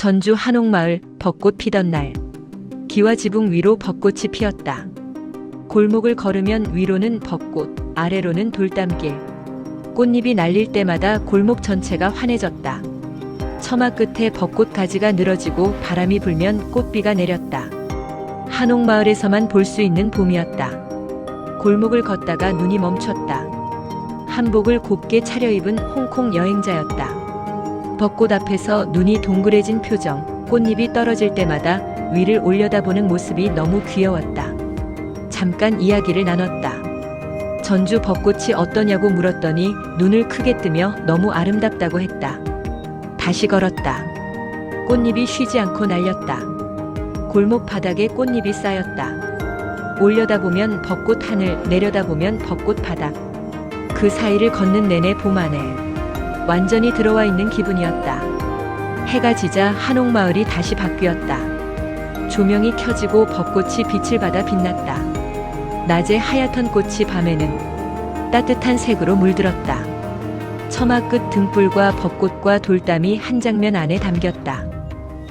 전주 한옥마을 벚꽃 피던 날. 기와 지붕 위로 벚꽃이 피었다. 골목을 걸으면 위로는 벚꽃, 아래로는 돌담길. 꽃잎이 날릴 때마다 골목 전체가 환해졌다. 처마 끝에 벚꽃 가지가 늘어지고 바람이 불면 꽃비가 내렸다. 한옥마을에서만 볼 수 있는 봄이었다. 골목을 걷다가 눈이 멈췄다. 한복을 곱게 차려입은 홍콩 여행자였다. 벚꽃 앞에서 눈이 동그래진 표정, 꽃잎이 떨어질 때마다 위를 올려다보는 모습이 너무 귀여웠다. 잠깐 이야기를 나눴다. 전주 벚꽃이 어떠냐고 물었더니 눈을 크게 뜨며 너무 아름답다고 했다. 다시 걸었다. 꽃잎이 쉬지 않고 날렸다. 골목 바닥에 꽃잎이 쌓였다. 올려다보면 벚꽃 하늘, 내려다보면 벚꽃 바닥. 그 사이를 걷는 내내 봄 안에 완전히 들어와 있는 기분이었다. 해가 지자 한옥마을이 다시 바뀌었다. 조명이 켜지고 벚꽃이 빛을 받아 빛났다. 낮에 하얗던 꽃이 밤에는 따뜻한 색으로 물들었다. 처마 끝 등불과 벚꽃과 돌담이 한 장면 안에 담겼다.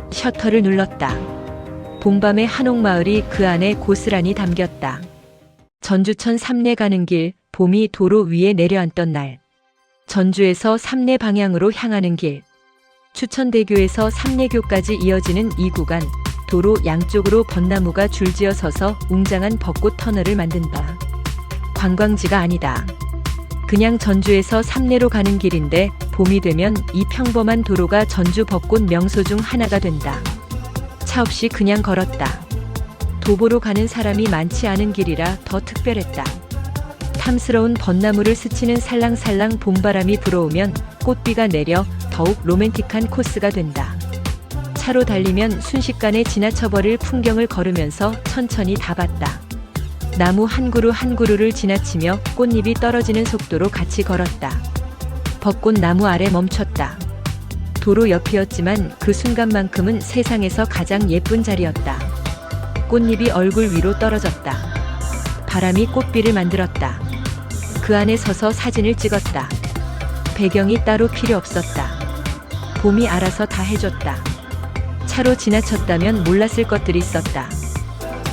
셔터를 눌렀다. 봄밤의 한옥마을이 그 안에 고스란히 담겼다. 전주천 삼례 가는 길, 봄이 도로 위에 내려앉던 날. 전주에서 삼례 방향으로 향하는 길. 추천대교에서 삼례교까지 이어지는 이 구간. 도로 양쪽으로 벚나무가 줄지어 서서 웅장한 벚꽃 터널을 만든다. 관광지가 아니다. 그냥 전주에서 삼례로 가는 길인데 봄이 되면 이 평범한 도로가 전주 벚꽃 명소 중 하나가 된다. 차 없이 그냥 걸었다. 도보로 가는 사람이 많지 않은 길이라 더 특별했다. 탐스러운 벚나무를 스치는 살랑살랑 봄바람이 불어오면 꽃비가 내려 더욱 로맨틱한 코스가 된다. 차로 달리면 순식간에 지나쳐버릴 풍경을 걸으면서 천천히 다 봤다. 나무 한 그루 한 그루를 지나치며 꽃잎이 떨어지는 속도로 같이 걸었다. 벚꽃 나무 아래 멈췄다. 도로 옆이었지만 그 순간만큼은 세상에서 가장 예쁜 자리였다. 꽃잎이 얼굴 위로 떨어졌다. 바람이 꽃비를 만들었다. 그 안에 서서 사진을 찍었다. 배경이 따로 필요 없었다. 봄이 알아서 다 해줬다. 차로 지나쳤다면 몰랐을 것들이 있었다.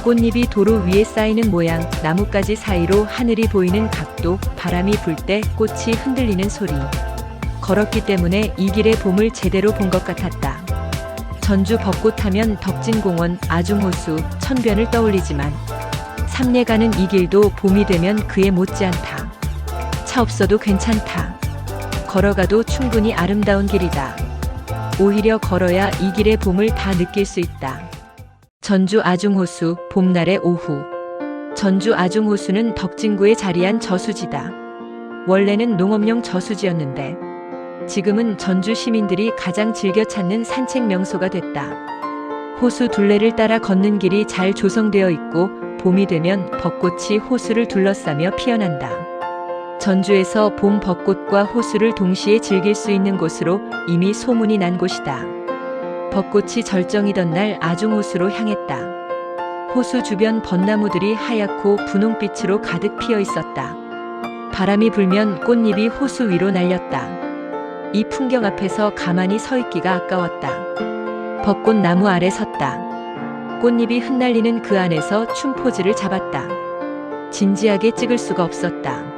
꽃잎이 도로 위에 쌓이는 모양, 나뭇가지 사이로 하늘이 보이는 각도, 바람이 불 때 꽃이 흔들리는 소리. 걸었기 때문에 이 길의 봄을 제대로 본 것 같았다. 전주 벚꽃 하면 덕진공원, 아중호수, 천변을 떠올리지만 삼례 가는 이 길도 봄이 되면 그에 못지않다. 차 없어도 괜찮다. 걸어가도 충분히 아름다운 길이다. 오히려 걸어야 이 길의 봄을 다 느낄 수 있다. 전주 아중호수, 봄날의 오후. 전주 아중호수는 덕진구에 자리한 저수지다. 원래는 농업용 저수지였는데 지금은 전주 시민들이 가장 즐겨 찾는 산책 명소가 됐다. 호수 둘레를 따라 걷는 길이 잘 조성되어 있고 봄이 되면 벚꽃이 호수를 둘러싸며 피어난다. 전주에서 봄 벚꽃과 호수를 동시에 즐길 수 있는 곳으로 이미 소문이 난 곳이다. 벚꽃이 절정이던 날 아중호수로 향했다. 호수 주변 벚나무들이 하얗고 분홍빛으로 가득 피어 있었다. 바람이 불면 꽃잎이 호수 위로 날렸다. 이 풍경 앞에서 가만히 서 있기가 아까웠다. 벚꽃 나무 아래 섰다. 꽃잎이 흩날리는 그 안에서 춤 포즈를 잡았다. 진지하게 찍을 수가 없었다.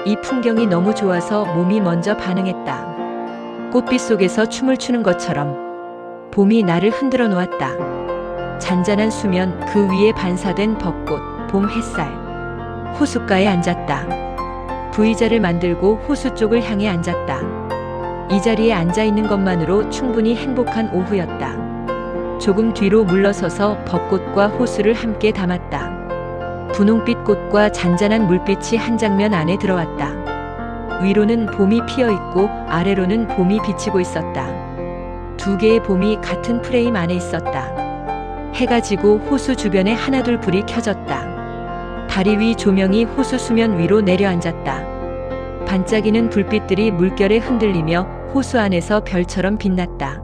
이 풍경이 너무 좋아서 몸이 먼저 반응했다. 꽃빛 속에서 춤을 추는 것처럼 봄이 나를 흔들어 놓았다. 잔잔한 수면, 그 위에 반사된 벚꽃, 봄 햇살. 호숫가에 앉았다. V자를 만들고 호수 쪽을 향해 앉았다. 이 자리에 앉아 있는 것만으로 충분히 행복한 오후였다. 조금 뒤로 물러서서 벚꽃과 호수를 함께 담았다. 분홍빛 꽃과 잔잔한 물빛이 한 장면 안에 들어왔다. 위로는 봄이 피어 있고 아래로는 봄이 비치고 있었다. 두 개의 봄이 같은 프레임 안에 있었다. 해가 지고 호수 주변에 하나둘 불이 켜졌다. 다리 위 조명이 호수 수면 위로 내려앉았다. 반짝이는 불빛들이 물결에 흔들리며 호수 안에서 별처럼 빛났다.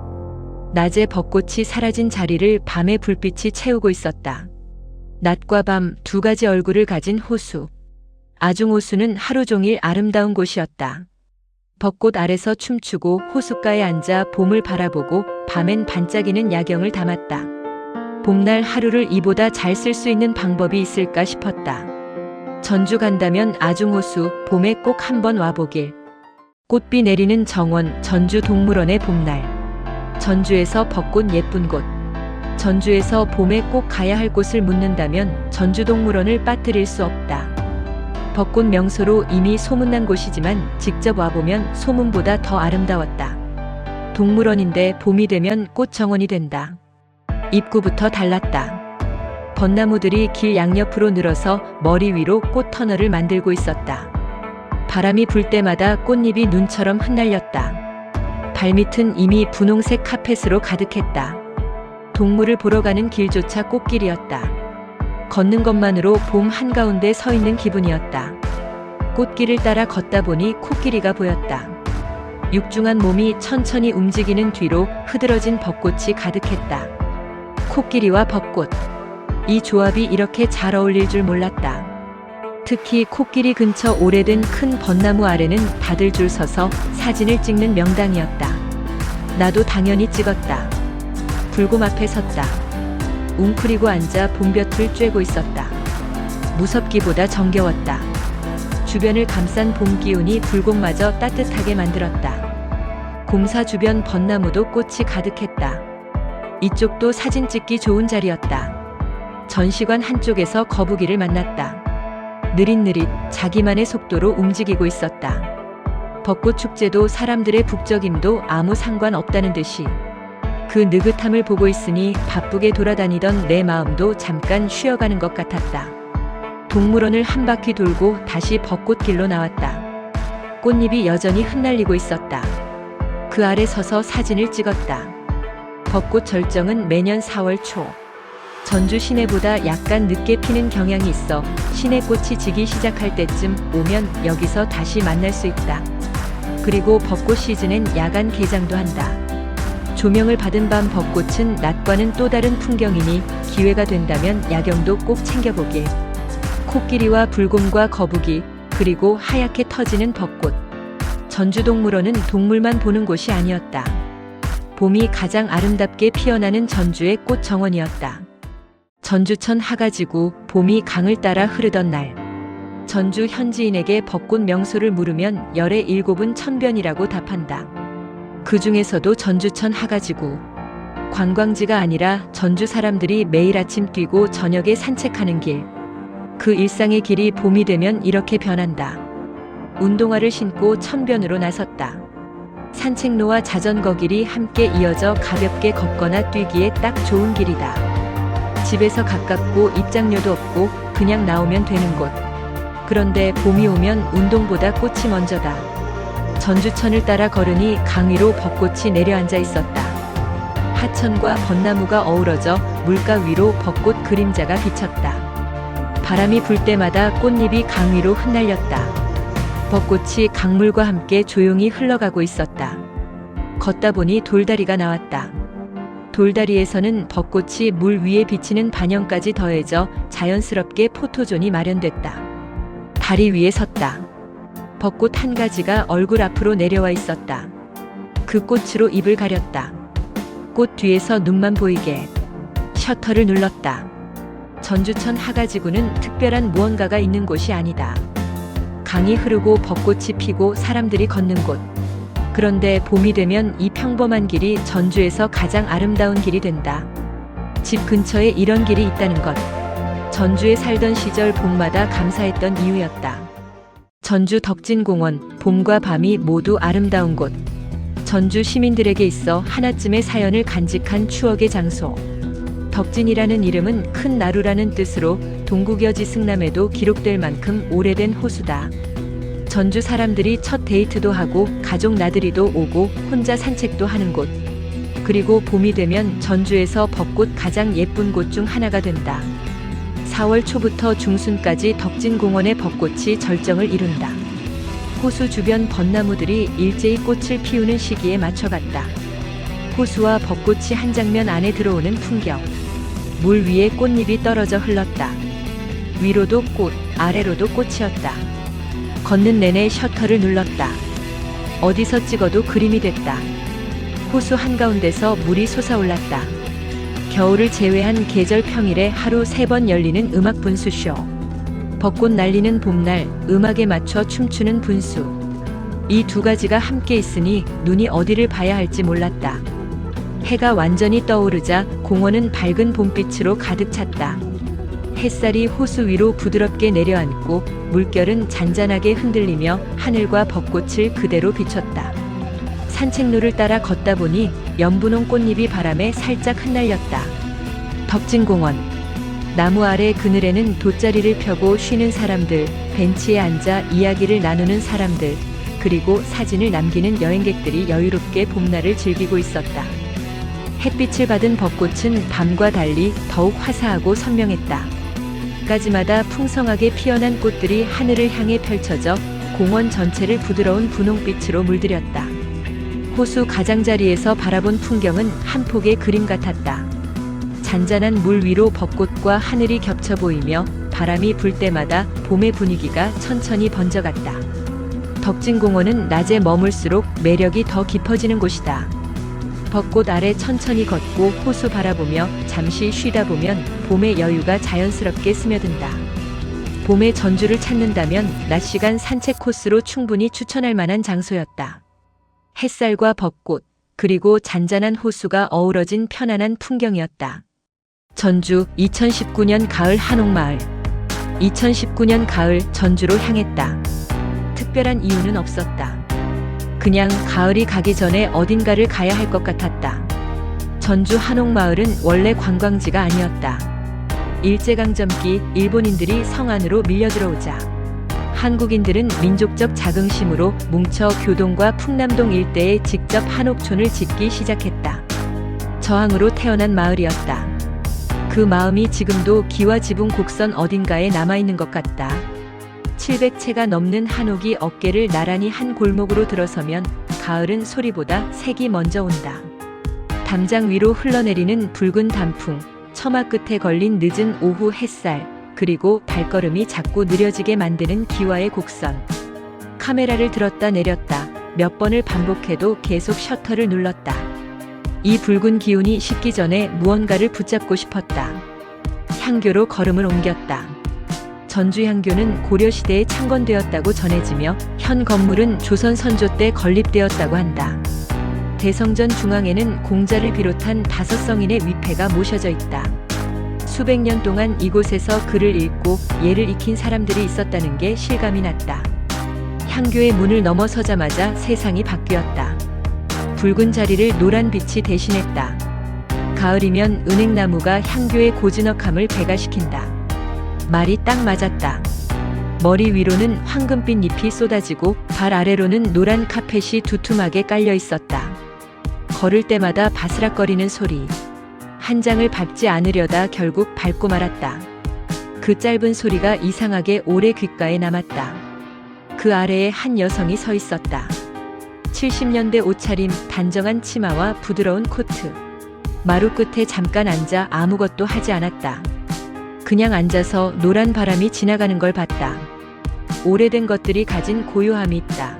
낮에 벚꽃이 사라진 자리를 밤의 불빛이 채우고 있었다. 낮과 밤 두 가지 얼굴을 가진 호수. 아중호수는 하루 종일 아름다운 곳이었다. 벚꽃 아래서 춤추고 호숫가에 앉아 봄을 바라보고 밤엔 반짝이는 야경을 담았다. 봄날 하루를 이보다 잘 쓸 수 있는 방법이 있을까 싶었다. 전주 간다면 아중호수, 봄에 꼭 한번 와보길. 꽃비 내리는 정원, 전주 동물원의 봄날. 전주에서 벚꽃 예쁜 곳. 전주에서 봄에 꼭 가야 할 곳을 묻는다면 전주동물원을 빠뜨릴 수 없다. 벚꽃 명소로 이미 소문난 곳이지만 직접 와보면 소문보다 더 아름다웠다. 동물원인데 봄이 되면 꽃 정원이 된다. 입구부터 달랐다. 벚나무들이 길 양옆으로 늘어서 머리 위로 꽃 터널을 만들고 있었다. 바람이 불 때마다 꽃잎이 눈처럼 흩날렸다. 발밑은 이미 분홍색 카펫으로 가득했다. 동물을 보러 가는 길조차 꽃길이었다. 걷는 것만으로 봄 한가운데 서 있는 기분이었다. 꽃길을 따라 걷다 보니 코끼리가 보였다. 육중한 몸이 천천히 움직이는 뒤로 흐드러진 벚꽃이 가득했다. 코끼리와 벚꽃. 이 조합이 이렇게 잘 어울릴 줄 몰랐다. 특히 코끼리 근처 오래된 큰 벚나무 아래는 다들 줄 서서 사진을 찍는 명당이었다. 나도 당연히 찍었다. 불곰 앞에 섰다. 웅크리고 앉아 봄볕을 쬐고 있었다. 무섭기보다 정겨웠다. 주변을 감싼 봄 기운이 불곰마저 따뜻하게 만들었다. 곰사 주변 벚나무도 꽃이 가득했다. 이쪽도 사진 찍기 좋은 자리였다. 전시관 한쪽에서 거북이를 만났다. 느릿느릿 자기만의 속도로 움직이고 있었다. 벚꽃 축제도 사람들의 북적임도 아무 상관없다는 듯이 그 느긋함을 보고 있으니 바쁘게 돌아다니던 내 마음도 잠깐 쉬어가는 것 같았다. 동물원을 한 바퀴 돌고 다시 벚꽃길로 나왔다. 꽃잎이 여전히 흩날리고 있었다. 그 아래 서서 사진을 찍었다. 벚꽃 절정은 매년 4월 초. 전주 시내보다 약간 늦게 피는 경향이 있어 시내꽃이 지기 시작할 때쯤 오면 여기서 다시 만날 수 있다. 그리고 벚꽃 시즌엔 야간 개장도 한다. 조명을 받은 밤 벚꽃은 낮과는 또 다른 풍경이니 기회가 된다면 야경도 꼭 챙겨보길. 코끼리와 불곰과 거북이, 그리고 하얗게 터지는 벚꽃. 전주동물원은 동물만 보는 곳이 아니었다. 봄이 가장 아름답게 피어나는 전주의 꽃 정원이었다. 전주천 하가지구, 봄이 강을 따라 흐르던 날. 전주 현지인에게 벚꽃 명소를 물으면 열의 7은 천변이라고 답한다. 그 중에서도 전주천 하가지구. 관광지가 아니라 전주 사람들이 매일 아침 뛰고 저녁에 산책하는 길. 그 일상의 길이 봄이 되면 이렇게 변한다. 운동화를 신고 천변으로 나섰다. 산책로와 자전거 길이 함께 이어져 가볍게 걷거나 뛰기에 딱 좋은 길이다. 집에서 가깝고 입장료도 없고 그냥 나오면 되는 곳. 그런데 봄이 오면 운동보다 꽃이 먼저다. 전주천을 따라 걸으니 강 위로 벚꽃이 내려앉아 있었다. 하천과 벚나무가 어우러져 물가 위로 벚꽃 그림자가 비쳤다. 바람이 불 때마다 꽃잎이 강 위로 흩날렸다. 벚꽃이 강물과 함께 조용히 흘러가고 있었다. 걷다 보니 돌다리가 나왔다. 돌다리에서는 벚꽃이 물 위에 비치는 반영까지 더해져 자연스럽게 포토존이 마련됐다. 다리 위에 섰다. 벚꽃 한 가지가 얼굴 앞으로 내려와 있었다. 그 꽃으로 입을 가렸다. 꽃 뒤에서 눈만 보이게 셔터를 눌렀다. 전주천 하가지구는 특별한 무언가가 있는 곳이 아니다. 강이 흐르고 벚꽃이 피고 사람들이 걷는 곳. 그런데 봄이 되면 이 평범한 길이 전주에서 가장 아름다운 길이 된다. 집 근처에 이런 길이 있다는 것. 전주에 살던 시절 봄마다 감사했던 이유였다. 전주 덕진공원, 봄과 밤이 모두 아름다운 곳. 전주 시민들에게 있어 하나쯤의 사연을 간직한 추억의 장소. 덕진이라는 이름은 큰 나루라는 뜻으로 동국여 지승남에도 기록될 만큼 오래된 호수다. 전주 사람들이 첫 데이트도 하고 가족 나들이도 오고 혼자 산책도 하는 곳. 그리고 봄이 되면 전주에서 벚꽃 가장 예쁜 곳 중 하나가 된다. 4월 초부터 중순까지 덕진공원의 벚꽃이 절정을 이룬다. 호수 주변 벚나무들이 일제히 꽃을 피우는 시기에 맞춰갔다. 호수와 벚꽃이 한 장면 안에 들어오는 풍경. 물 위에 꽃잎이 떨어져 흘렀다. 위로도 꽃, 아래로도 꽃이었다. 걷는 내내 셔터를 눌렀다. 어디서 찍어도 그림이 됐다. 호수 한가운데서 물이 솟아올랐다. 겨울을 제외한 계절 평일에 하루 3번 열리는 음악 분수쇼. 벚꽃 날리는 봄날 음악에 맞춰 춤추는 분수. 이 두 가지가 함께 있으니 눈이 어디를 봐야 할지 몰랐다. 해가 완전히 떠오르자 공원은 밝은 봄빛으로 가득 찼다. 햇살이 호수 위로 부드럽게 내려앉고 물결은 잔잔하게 흔들리며 하늘과 벚꽃을 그대로 비췄다. 산책로를 따라 걷다 보니 연분홍 꽃잎이 바람에 살짝 흩날렸다. 덕진공원. 나무 아래 그늘에는 돗자리를 펴고 쉬는 사람들, 벤치에 앉아 이야기를 나누는 사람들, 그리고 사진을 남기는 여행객들이 여유롭게 봄날을 즐기고 있었다. 햇빛을 받은 벚꽃은 밤과 달리 더욱 화사하고 선명했다. 가지마다 풍성하게 피어난 꽃들이 하늘을 향해 펼쳐져 공원 전체를 부드러운 분홍빛으로 물들였다. 호수 가장자리에서 바라본 풍경은 한 폭의 그림 같았다. 잔잔한 물 위로 벚꽃과 하늘이 겹쳐 보이며 바람이 불 때마다 봄의 분위기가 천천히 번져갔다. 덕진공원은 낮에 머물수록 매력이 더 깊어지는 곳이다. 벚꽃 아래 천천히 걷고 호수 바라보며 잠시 쉬다 보면 봄의 여유가 자연스럽게 스며든다. 봄의 전주를 찾는다면 낮 시간 산책 코스로 충분히 추천할 만한 장소였다. 햇살과 벚꽃, 그리고 잔잔한 호수가 어우러진 편안한 풍경이었다. 전주 2019년 가을 한옥마을. 2019년 가을 전주로 향했다. 특별한 이유는 없었다. 그냥 가을이 가기 전에 어딘가를 가야 할 것 같았다. 전주 한옥마을은 원래 관광지가 아니었다. 일제강점기 일본인들이 성 안으로 밀려들어오자 한국인들은 민족적 자긍심으로 뭉쳐 교동과 풍남동 일대에 직접 한옥촌을 짓기 시작했다. 저항으로 태어난 마을이었다. 그 마음이 지금도 기와 지붕 곡선 어딘가에 남아있는 것 같다. 700채가 넘는 한옥이 어깨를 나란히 한 골목으로 들어서면 가을은 소리보다 색이 먼저 온다. 담장 위로 흘러내리는 붉은 단풍, 처마 끝에 걸린 늦은 오후 햇살, 그리고 발걸음이 자꾸 느려지게 만드는 기와의 곡선. 카메라를 들었다 내렸다 몇 번을 반복해도 계속 셔터를 눌렀다. 이 붉은 기운이 식기 전에 무언가를 붙잡고 싶었다. 향교로 걸음을 옮겼다. 전주 향교는 고려시대에 창건되었다고 전해지며 현 건물은 조선 선조 때 건립되었다고 한다. 대성전 중앙에는 공자를 비롯한 5성인의 위패가 모셔져 있다. 수백 년 동안 이곳에서 글을 읽고 예를 익힌 사람들이 있었다는 게 실감이 났다. 향교의 문을 넘어서자마자 세상이 바뀌었다. 붉은 자리를 노란 빛이 대신했다. 가을이면 은행나무가 향교의 고즈넉함을 배가시킨다. 말이 딱 맞았다. 머리 위로는 황금빛 잎이 쏟아지고 발 아래로는 노란 카펫이 두툼하게 깔려 있었다. 걸을 때마다 바스락거리는 소리. 한 장을 밟지 않으려다 결국 밟고 말았다. 그 짧은 소리가 이상하게 오래 귓가에 남았다. 그 아래에 한 여성이 서 있었다. 70년대 옷차림, 단정한 치마와 부드러운 코트. 마루 끝에 잠깐 앉아 아무것도 하지 않았다. 그냥 앉아서 노란 바람이 지나가는 걸 봤다. 오래된 것들이 가진 고요함이 있다.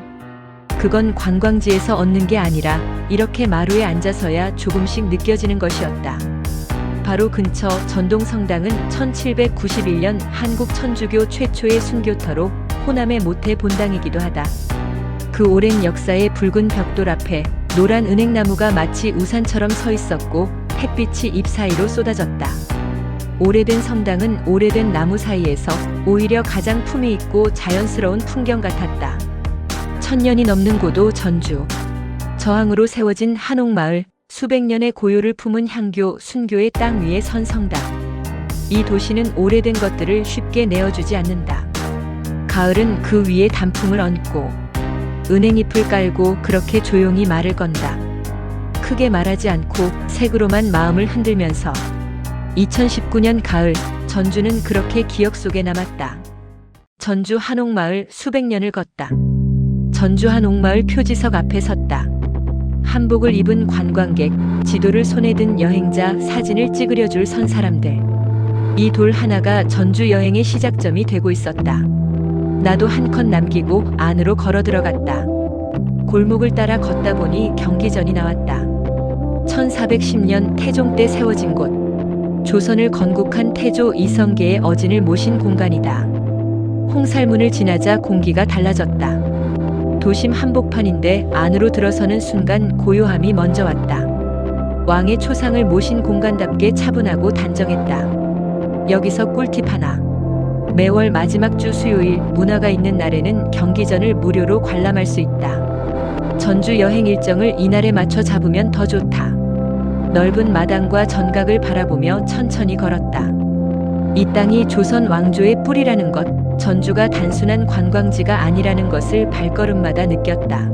그건 관광지에서 얻는 게 아니라 이렇게 마루에 앉아서야 조금씩 느껴지는 것이었다. 바로 근처 전동성당은 1791년 한국 천주교 최초의 순교터로 호남의 모태 본당이기도 하다. 그 오랜 역사의 붉은 벽돌 앞에 노란 은행나무가 마치 우산처럼 서 있었고 햇빛이 잎 사이로 쏟아졌다. 오래된 성당은 오래된 나무 사이에서 오히려 가장 품이 있고 자연스러운 풍경 같았다. 1000년이 넘는 고도 전주. 저항으로 세워진 한옥마을, 수백 년의 고요를 품은 향교, 순교의 땅 위에 선 성당. 이 도시는 오래된 것들을 쉽게 내어주지 않는다. 가을은 그 위에 단풍을 얹고 은행잎을 깔고 그렇게 조용히 말을 건다. 크게 말하지 않고 색으로만 마음을 흔들면서 2019년 가을, 전주는 그렇게 기억 속에 남았다. 전주 한옥마을 수백 년을 걷다. 전주 한옥마을 표지석 앞에 섰다. 한복을 입은 관광객, 지도를 손에 든 여행자, 사진을 찍으려 줄 선 사람들. 이 돌 하나가 전주 여행의 시작점이 되고 있었다. 나도 한 컷 남기고 안으로 걸어 들어갔다. 골목을 따라 걷다 보니 경기전이 나왔다. 1410년 태종 때 세워진 곳. 조선을 건국한 태조 이성계의 어진을 모신 공간이다. 홍살문을 지나자 공기가 달라졌다. 도심 한복판인데 안으로 들어서는 순간 고요함이 먼저 왔다. 왕의 초상을 모신 공간답게 차분하고 단정했다. 여기서 꿀팁 하나. 매월 마지막 주 수요일 문화가 있는 날에는 경기전을 무료로 관람할 수 있다. 전주 여행 일정을 이날에 맞춰 잡으면 더 좋다. 넓은 마당과 전각을 바라보며 천천히 걸었다. 이 땅이 조선 왕조의 뿌리라는 것, 전주가 단순한 관광지가 아니라는 것을 발걸음마다 느꼈다.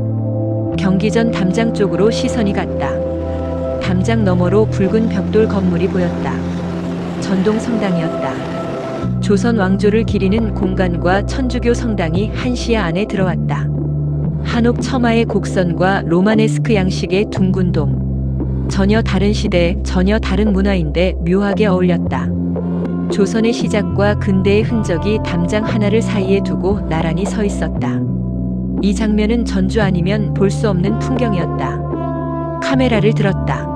경기전 담장 쪽으로 시선이 갔다. 담장 너머로 붉은 벽돌 건물이 보였다. 전동성당이었다. 조선 왕조를 기리는 공간과 천주교 성당이 한 시야 안에 들어왔다. 한옥 처마의 곡선과 로마네스크 양식의 둥근 돔. 전혀 다른 시대, 전혀 다른 문화인데 묘하게 어울렸다. 조선의 시작과 근대의 흔적이 담장 하나를 사이에 두고 나란히 서 있었다. 이 장면은 전주 아니면 볼 수 없는 풍경이었다. 카메라를 들었다.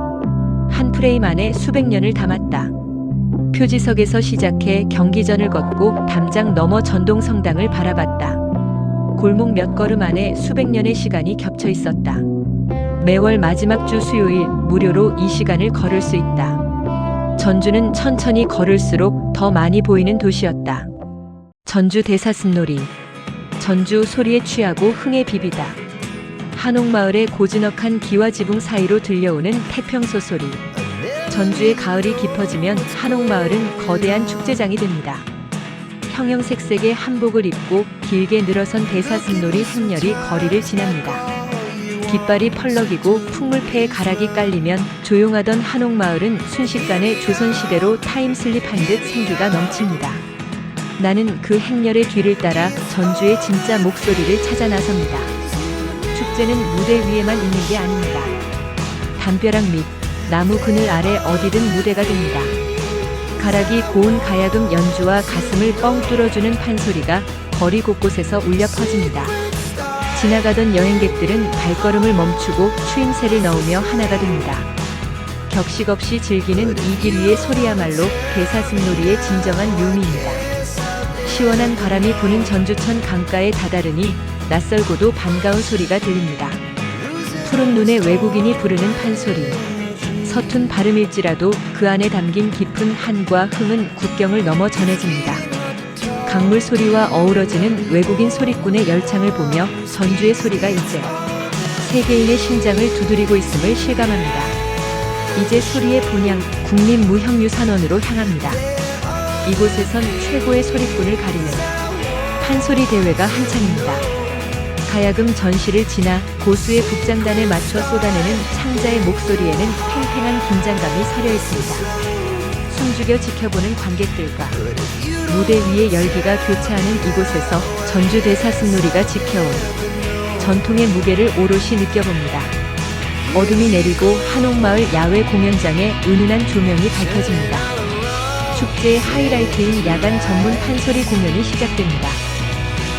한 프레임 안에 수백 년을 담았다. 표지석에서 시작해 경기전을 걷고 담장 너머 전동성당을 바라봤다. 골목 몇 걸음 안에 수백 년의 시간이 겹쳐 있었다. 매월 마지막 주 수요일 무료로 이 시간을 걸을 수 있다. 전주는 천천히 걸을수록 더 많이 보이는 도시였다. 전주 대사슴놀이. 전주 소리에 취하고 흥에 비비다. 한옥마을의 고즈넉한 기와 지붕 사이로 들려오는 태평소 소리. 전주의 가을이 깊어지면 한옥마을은 거대한 축제장이 됩니다. 형형색색의 한복을 입고 길게 늘어선 대사슴놀이 행렬이 거리를 지납니다. 깃발이 펄럭이고 풍물패에 가락이 깔리면 조용하던 한옥마을은 순식간에 조선시대로 타임슬립한 듯 생기가 넘칩니다. 나는 그 행렬의 뒤를 따라 전주의 진짜 목소리를 찾아 나섭니다. 축제는 무대 위에만 있는 게 아닙니다. 담벼락 밑, 나무 그늘 아래 어디든 무대가 됩니다. 가락이 고운 가야금 연주와 가슴을 뻥 뚫어주는 판소리가 거리 곳곳에서 울려 퍼집니다. 지나가던 여행객들은 발걸음을 멈추고 추임새를 넣으며 하나가 됩니다. 격식 없이 즐기는 이 길 위의 소리야말로 대사슴놀이의 진정한 묘미입니다. 시원한 바람이 부는 전주천 강가에 다다르니 낯설고도 반가운 소리가 들립니다. 푸른 눈에 외국인이 부르는 판소리. 서툰 발음일지라도 그 안에 담긴 깊은 한과 흥은 국경을 넘어 전해집니다. 강물 소리와 어우러지는 외국인 소리꾼의 열창을 보며 전주의 소리가 이제 세계인의 심장을 두드리고 있음을 실감합니다. 이제 소리의 본향 국립무형유산원으로 향합니다. 이곳에선 최고의 소리꾼을 가리는 판소리 대회가 한창입니다. 가야금 전시를 지나 고수의 북장단에 맞춰 쏟아내는 창자의 목소리에는 팽팽한 긴장감이 서려 있습니다. 숨죽여 지켜보는 관객들과 무대 위의 열기가 교차하는 이곳에서 전주 대사슴놀이가 지켜온 전통의 무게를 오롯이 느껴봅니다. 어둠이 내리고 한옥마을 야외 공연장에 은은한 조명이 밝혀집니다. 축제의 하이라이트인 야간 전문 판소리 공연이 시작됩니다.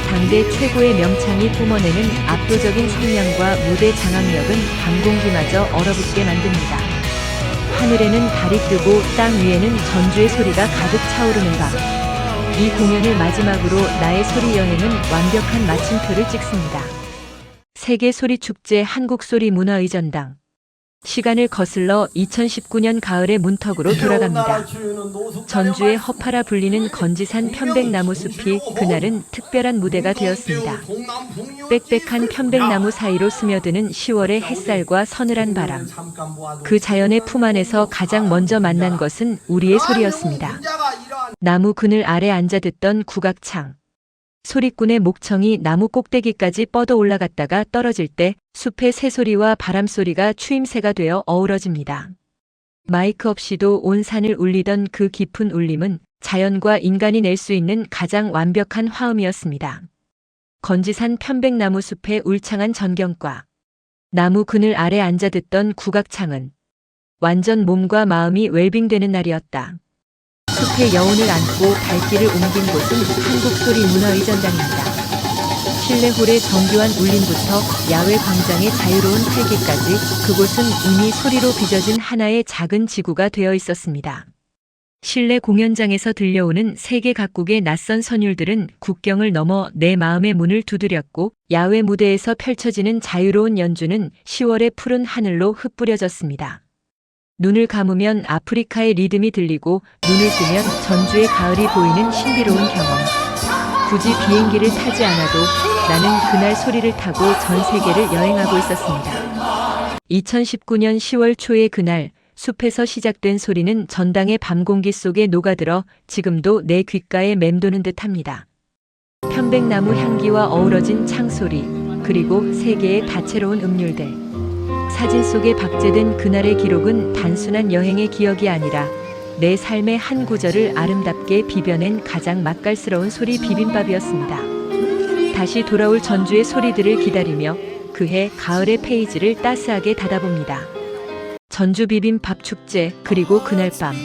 당대 최고의 명창이 뿜어내는 압도적인 성량과 무대 장악력은 밤 공기마저 얼어붙게 만듭니다. 하늘에는 달이 뜨고 땅 위에는 전주의 소리가 가득 차오르는 밤. 이 공연을 마지막으로 나의 소리 여행은 완벽한 마침표를 찍습니다. 세계 소리 축제 한국소리 문화의전당. 시간을 거슬러 2019년 가을의 문턱으로 돌아갑니다. 전주의 허파라 불리는 건지산 편백나무 숲이 그날은 특별한 무대가 되었습니다. 빽빽한 편백나무 사이로 스며드는 10월의 햇살과 서늘한 바람. 그 자연의 품 안에서 가장 먼저 만난 것은 우리의 소리였습니다. 나무 그늘 아래 앉아 듣던 국악창. 소리꾼의 목청이 나무 꼭대기까지 뻗어 올라갔다가 떨어질 때 숲의 새소리와 바람소리가 추임새가 되어 어우러집니다. 마이크 없이도 온 산을 울리던 그 깊은 울림은 자연과 인간이 낼 수 있는 가장 완벽한 화음이었습니다. 건지산 편백나무 숲의 울창한 전경과 나무 그늘 아래 앉아 듣던 국악창은 완전 몸과 마음이 웰빙되는 날이었다. 숲의 여운을 안고 발길을 옮긴 곳은 한국소리 문화의전당입니다. 실내 홀의 정교한 울림부터 야외 광장의 자유로운 활기까지 그곳은 이미 소리로 빚어진 하나의 작은 지구가 되어 있었습니다. 실내 공연장에서 들려오는 세계 각국의 낯선 선율들은 국경을 넘어 내 마음의 문을 두드렸고 야외 무대에서 펼쳐지는 자유로운 연주는 10월의 푸른 하늘로 흩뿌려졌습니다. 눈을 감으면 아프리카의 리듬이 들리고 눈을 뜨면 전주의 가을이 보이는 신비로운 경험. 굳이 비행기를 타지 않아도 나는 그날 소리를 타고 전 세계를 여행하고 있었습니다. 2019년 10월 초의 그날 숲에서 시작된 소리는 전당의 밤 공기 속에 녹아들어 지금도 내 귓가에 맴도는 듯합니다. 편백나무 향기와 어우러진 창소리, 그리고 세계의 다채로운 음률들. 사진 속에 박제된 그날의 기록은 단순한 여행의 기억이 아니라 내 삶의 한 구절을 아름답게 비벼낸 가장 맛깔스러운 소리 비빔밥이었습니다. 다시 돌아올 전주의 소리들을 기다리며 그해 가을의 페이지를 따스하게 닫아봅니다. 전주 비빔밥 축제, 그리고 그날 밤.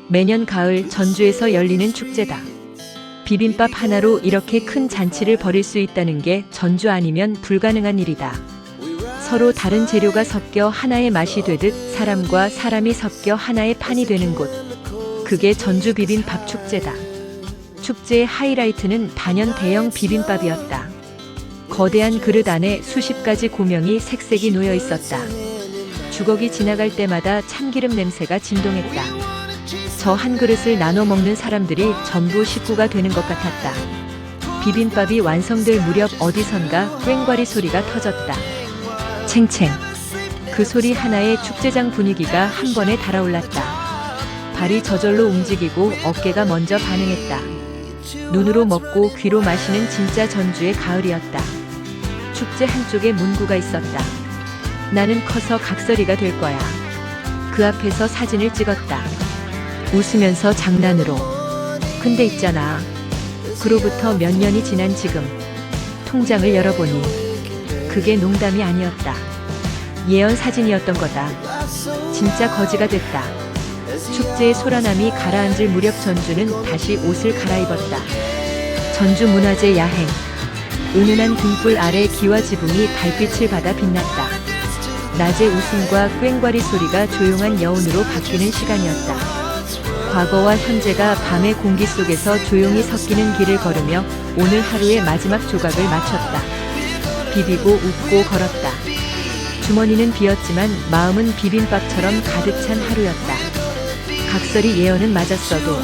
매년 가을 전주에서 열리는 축제다. 비빔밥 하나로 이렇게 큰 잔치를 벌일 수 있다는 게 전주 아니면 불가능한 일이다. 서로 다른 재료가 섞여 하나의 맛이 되듯 사람과 사람이 섞여 하나의 판이 되는 곳. 그게 전주 비빔밥 축제다. 축제의 하이라이트는 단연 대형 비빔밥이었다. 거대한 그릇 안에 수십 가지 고명이 색색이 놓여 있었다. 주걱이 지나갈 때마다 참기름 냄새가 진동했다. 저 한 그릇을 나눠 먹는 사람들이 전부 식구가 되는 것 같았다. 비빔밥이 완성될 무렵 어디선가 꽹과리 소리가 터졌다. 챙챙. 그 소리 하나에 축제장 분위기가 한 번에 달아올랐다. 발이 저절로 움직이고 어깨가 먼저 반응했다. 눈으로 먹고 귀로 마시는 진짜 전주의 가을이었다. 축제 한쪽에 문구가 있었다. 나는 커서 각설이가 될 거야. 그 앞에서 사진을 찍었다. 웃으면서 장난으로. 근데 있잖아. 그로부터 몇 년이 지난 지금 통장을 열어보니 그게 농담이 아니었다. 예언 사진이었던 거다. 진짜 거지가 됐다. 축제의 소란함이 가라앉을 무렵 전주는 다시 옷을 갈아입었다. 전주문화재 야행. 은은한 등불 아래 기와 지붕이 달빛을 받아 빛났다. 낮의 웃음과 꽹과리 소리가 조용한 여운으로 바뀌는 시간이었다. 과거와 현재가 밤의 공기 속에서 조용히 섞이는 길을 걸으며 오늘 하루의 마지막 조각을 마쳤다. 비비고 웃고 걸었다. 주머니는 비었지만 마음은 비빔밥처럼 가득 찬 하루였다. 각설이 예언은 맞았어도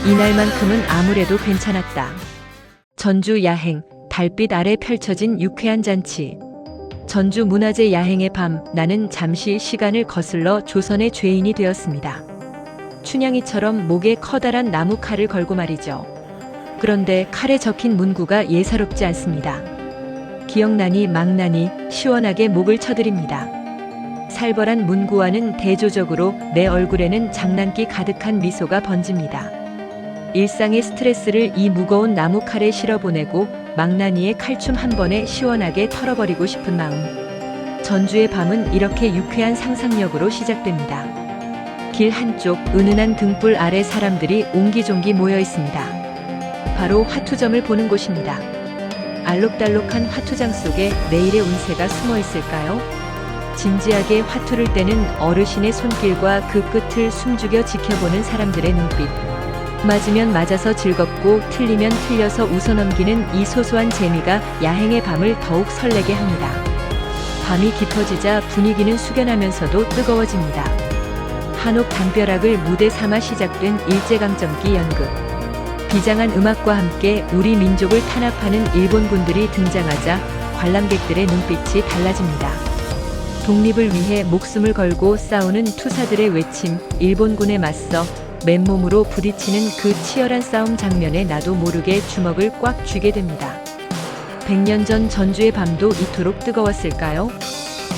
이날만큼은 아무래도 괜찮았다. 전주 야행, 달빛 아래 펼쳐진 유쾌한 잔치. 전주 문화재 야행의 밤, 나는 잠시 시간을 거슬러 조선의 죄인이 되었습니다. 춘향이처럼 목에 커다란 나무 칼을 걸고 말이죠. 그런데 칼에 적힌 문구가 예사롭지 않습니다. 기억나니 막나니 시원하게 목을 쳐드립니다. 살벌한 문구와는 대조적으로 내 얼굴에는 장난기 가득한 미소가 번집니다. 일상의 스트레스를 이 무거운 나무 칼에 실어보내고 망나니의 칼춤 한 번에 시원하게 털어버리고 싶은 마음. 전주의 밤은 이렇게 유쾌한 상상력으로 시작됩니다. 길 한쪽 은은한 등불 아래 사람들이 옹기종기 모여 있습니다. 바로 화투점을 보는 곳입니다. 알록달록한 화투장 속에 내일의 운세가 숨어 있을까요? 진지하게 화투를 떼는 어르신의 손길과 그 끝을 숨죽여 지켜보는 사람들의 눈빛. 맞으면 맞아서 즐겁고 틀리면 틀려서 웃어넘기는 이 소소한 재미가 야행의 밤을 더욱 설레게 합니다. 밤이 깊어지자 분위기는 숙연하면서도 뜨거워집니다. 한옥 담벼락을 무대 삼아 시작된 일제강점기 연극. 비장한 음악과 함께 우리 민족을 탄압하는 일본군들이 등장하자 관람객들의 눈빛이 달라집니다. 독립을 위해 목숨을 걸고 싸우는 투사들의 외침, 일본군에 맞서 맨몸으로 부딪히는 그 치열한 싸움 장면에 나도 모르게 주먹을 꽉 쥐게 됩니다. 100년 전 전주의 밤도 이토록 뜨거웠을까요?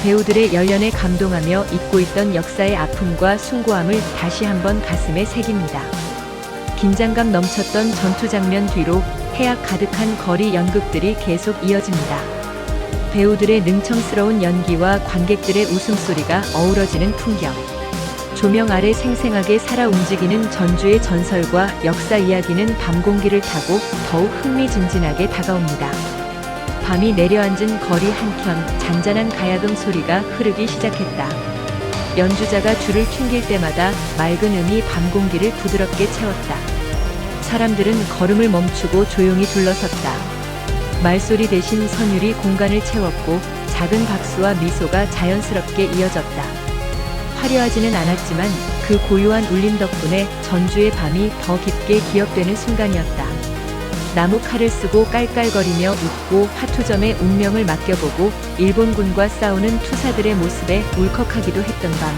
배우들의 열연에 감동하며 잊고 있던 역사의 아픔과 숭고함을 다시 한번 가슴에 새깁니다. 긴장감 넘쳤던 전투 장면 뒤로 해악 가득한 거리 연극들이 계속 이어집니다. 배우들의 능청스러운 연기와 관객들의 웃음소리가 어우러지는 풍경. 조명 아래 생생하게 살아 움직이는 전주의 전설과 역사 이야기는 밤 공기를 타고 더욱 흥미진진하게 다가옵니다. 밤이 내려앉은 거리 한켠 잔잔한 가야금 소리가 흐르기 시작했다. 연주자가 줄을 튕길 때마다 맑은 음이 밤 공기를 부드럽게 채웠다. 사람들은 걸음을 멈추고 조용히 둘러섰다. 말소리 대신 선율이 공간을 채웠고 작은 박수와 미소가 자연스럽게 이어졌다. 화려하지는 않았지만 그 고요한 울림 덕분에 전주의 밤이 더 깊게 기억되는 순간이었다. 나무 칼을 쓰고 깔깔거리며 웃고 화투점에 운명을 맡겨보고 일본군과 싸우는 투사들의 모습에 울컥하기도 했던 밤.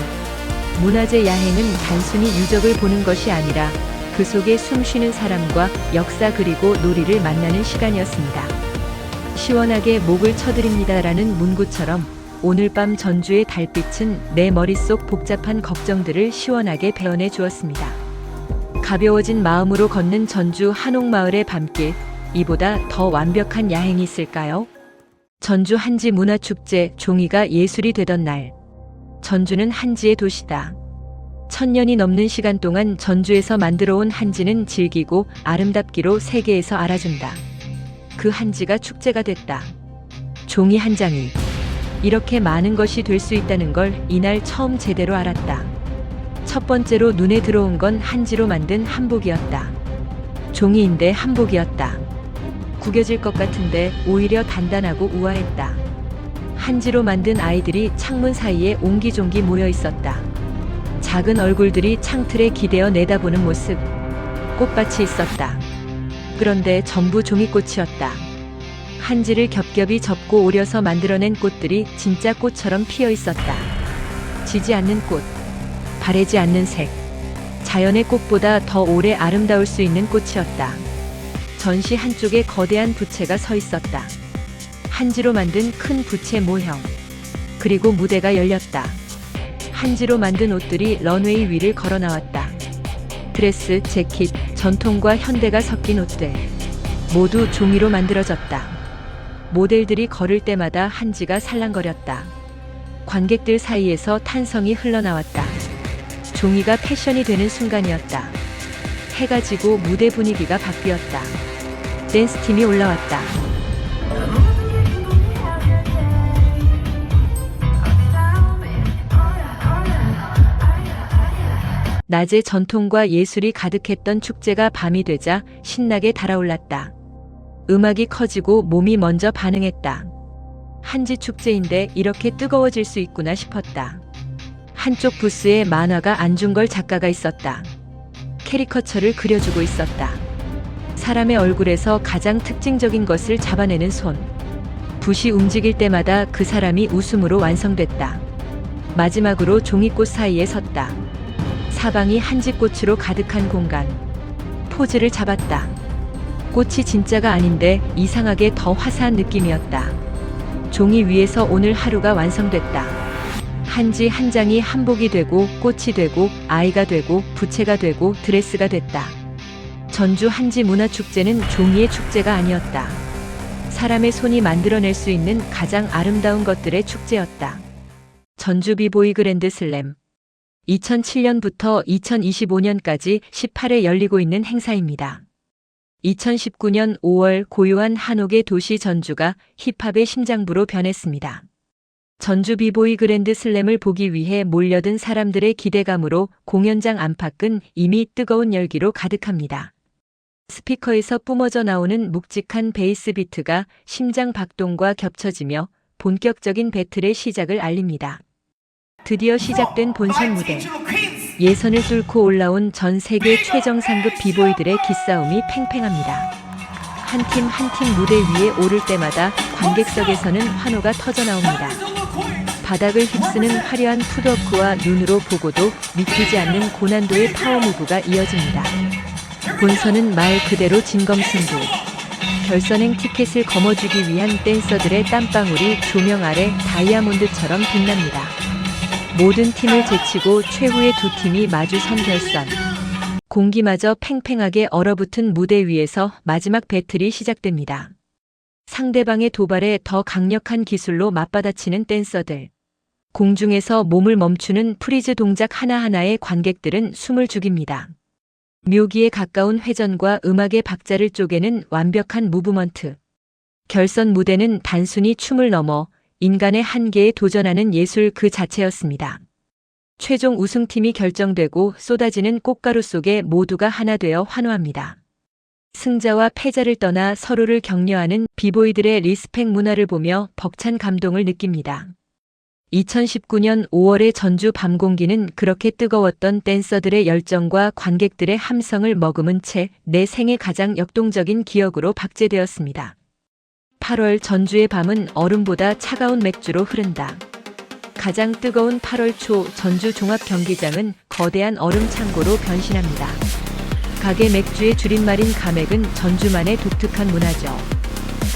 문화재 야행은 단순히 유적을 보는 것이 아니라 그 속에 숨쉬는 사람과 역사 그리고 놀이를 만나는 시간이었습니다. 시원하게 목을 쳐드립니다라는 문구처럼 오늘 밤 전주의 달빛은 내 머릿속 복잡한 걱정들을 시원하게 베어내 주었습니다. 가벼워진 마음으로 걷는 전주 한옥마을의 밤길, 이보다 더 완벽한 야행이 있을까요? 전주 한지 문화축제 종이가 예술이 되던 날. 전주는 한지의 도시다. 1000년이 넘는 시간 동안 전주에서 만들어온 한지는 질기고 아름답기로 세계에서 알아준다. 그 한지가 축제가 됐다. 종이 한 장이 이렇게 많은 것이 될 수 있다는 걸 이날 처음 제대로 알았다. 첫 번째로 눈에 들어온 건 한지로 만든 한복이었다. 종이인데 한복이었다. 구겨질 것 같은데 오히려 단단하고 우아했다. 한지로 만든 아이들이 창문 사이에 옹기종기 모여 있었다. 작은 얼굴들이 창틀에 기대어 내다보는 모습. 꽃밭이 있었다. 그런데 전부 종이꽃이었다. 한지를 겹겹이 접고 오려서 만들어낸 꽃들이 진짜 꽃처럼 피어 있었다. 지지 않는 꽃, 바래지 않는 색, 자연의 꽃보다 더 오래 아름다울 수 있는 꽃이었다. 전시 한쪽에 거대한 부채가 서 있었다. 한지로 만든 큰 부채 모형. 그리고 무대가 열렸다. 한지로 만든 옷들이 런웨이 위를 걸어 나왔다. 드레스, 재킷, 전통과 현대가 섞인 옷들. 모두 종이로 만들어졌다. 모델들이 걸을 때마다 한지가 살랑거렸다. 관객들 사이에서 탄성이 흘러나왔다. 종이가 패션이 되는 순간이었다. 해가 지고 무대 분위기가 바뀌었다. 댄스팀이 올라왔다. 낮에 전통과 예술이 가득했던 축제가 밤이 되자 신나게 달아올랐다. 음악이 커지고 몸이 먼저 반응했다. 한지 축제인데 이렇게 뜨거워질 수 있구나 싶었다. 한쪽 부스에 만화가 안중걸 작가가 있었다. 캐리커처를 그려주고 있었다. 사람의 얼굴에서 가장 특징적인 것을 잡아내는 손. 붓이 움직일 때마다 그 사람이 웃음으로 완성됐다. 마지막으로 종이꽃 사이에 섰다. 사방이 한지꽃으로 가득한 공간. 포즈를 잡았다. 꽃이 진짜가 아닌데 이상하게 더 화사한 느낌이었다. 종이 위에서 오늘 하루가 완성됐다. 한지 한 장이 한복이 되고 꽃이 되고 아이가 되고 부채가 되고 드레스가 됐다. 전주 한지 문화축제는 종이의 축제가 아니었다. 사람의 손이 만들어낼 수 있는 가장 아름다운 것들의 축제였다. 전주 비보이 그랜드 슬램. 2007년부터 2025년까지 18회 열리고 있는 행사입니다. 2019년 5월 고요한 한옥의 도시 전주가 힙합의 심장부로 변했습니다. 전주 비보이 그랜드 슬램을 보기 위해 몰려든 사람들의 기대감으로 공연장 안팎은 이미 뜨거운 열기로 가득합니다. 스피커에서 뿜어져 나오는 묵직한 베이스 비트가 심장 박동과 겹쳐지며 본격적인 배틀의 시작을 알립니다. 드디어 시작된 본선 무대. 예선을 뚫고 올라온 전 세계 최정상급 비보이들의 기싸움이 팽팽합니다. 한 팀 한 팀 무대 위에 오를 때마다 관객석에서는 환호가 터져나옵니다. 바닥을 휩쓰는 화려한 풋워크와 눈으로 보고도 믿기지 않는 고난도의 파워무브가 이어집니다. 본선은 말 그대로 진검승부. 결선행 티켓을 거머쥐기 위한 댄서들의 땀방울이 조명 아래 다이아몬드처럼 빛납니다. 모든 팀을 제치고 최후의 두 팀이 마주선 결선. 공기마저 팽팽하게 얼어붙은 무대 위에서 마지막 배틀이 시작됩니다. 상대방의 도발에 더 강력한 기술로 맞받아치는 댄서들. 공중에서 몸을 멈추는 프리즈 동작 하나하나에 관객들은 숨을 죽입니다. 묘기에 가까운 회전과 음악의 박자를 쪼개는 완벽한 무브먼트. 결선 무대는 단순히 춤을 넘어 인간의 한계에 도전하는 예술 그 자체였습니다. 최종 우승팀이 결정되고 쏟아지는 꽃가루 속에 모두가 하나 되어 환호합니다. 승자와 패자를 떠나 서로를 격려하는 비보이들의 리스펙 문화를 보며 벅찬 감동을 느낍니다. 2019년 5월의 전주 밤 공기는 그렇게 뜨거웠던 댄서들의 열정과 관객들의 함성을 머금은 채 내 생애 가장 역동적인 기억으로 박제되었습니다. 8월 전주의 밤은 얼음보다 차가운 맥주로 흐른다. 가장 뜨거운 8월 초 전주 종합경기장은 거대한 얼음 창고로 변신합니다. 가게 맥주의 줄임말인 가맥은 전주만의 독특한 문화죠.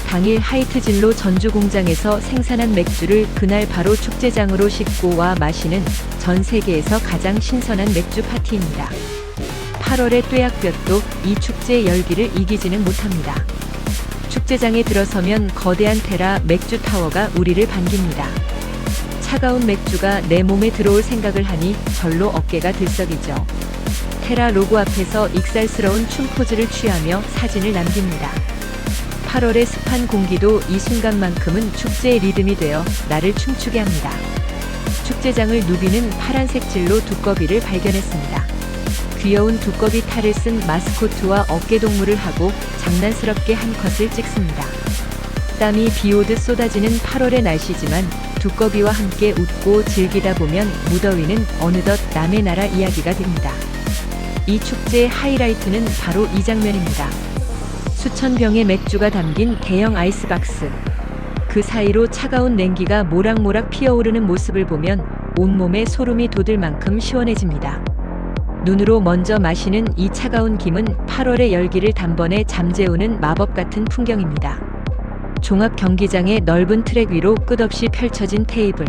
당일 하이트진로 전주 공장에서 생산한 맥주를 그날 바로 축제장으로 싣고 와 마시는 전 세계에서 가장 신선한 맥주 파티입니다. 8월의 뙤약볕도 이 축제의 열기를 이기지는 못합니다. 축제장에 들어서면 거대한 테라 맥주 타워가 우리를 반깁니다. 차가운 맥주가 내 몸에 들어올 생각을 하니 절로 어깨가 들썩이죠. 테라 로고 앞에서 익살스러운 춤 포즈를 취하며 사진을 남깁니다. 8월의 습한 공기도 이 순간만큼은 축제의 리듬이 되어 나를 춤추게 합니다. 축제장을 누비는 파란색 진로 두꺼비를 발견했습니다. 귀여운 두꺼비 탈을 쓴 마스코트와 어깨동무를 하고 장난스럽게 한 컷을 찍습니다. 땀이 비오듯 쏟아지는 8월의 날씨지만 두꺼비와 함께 웃고 즐기다 보면 무더위는 어느덧 남의 나라 이야기가 됩니다. 이 축제의 하이라이트는 바로 이 장면입니다. 수천 병의 맥주가 담긴 대형 아이스박스. 그 사이로 차가운 냉기가 모락모락 피어오르는 모습을 보면 온몸에 소름이 돋을 만큼 시원해집니다. 눈으로 먼저 마시는 이 차가운 김은 8월의 열기를 단번에 잠재우는 마법 같은 풍경입니다. 종합 경기장의 넓은 트랙 위로 끝없이 펼쳐진 테이블.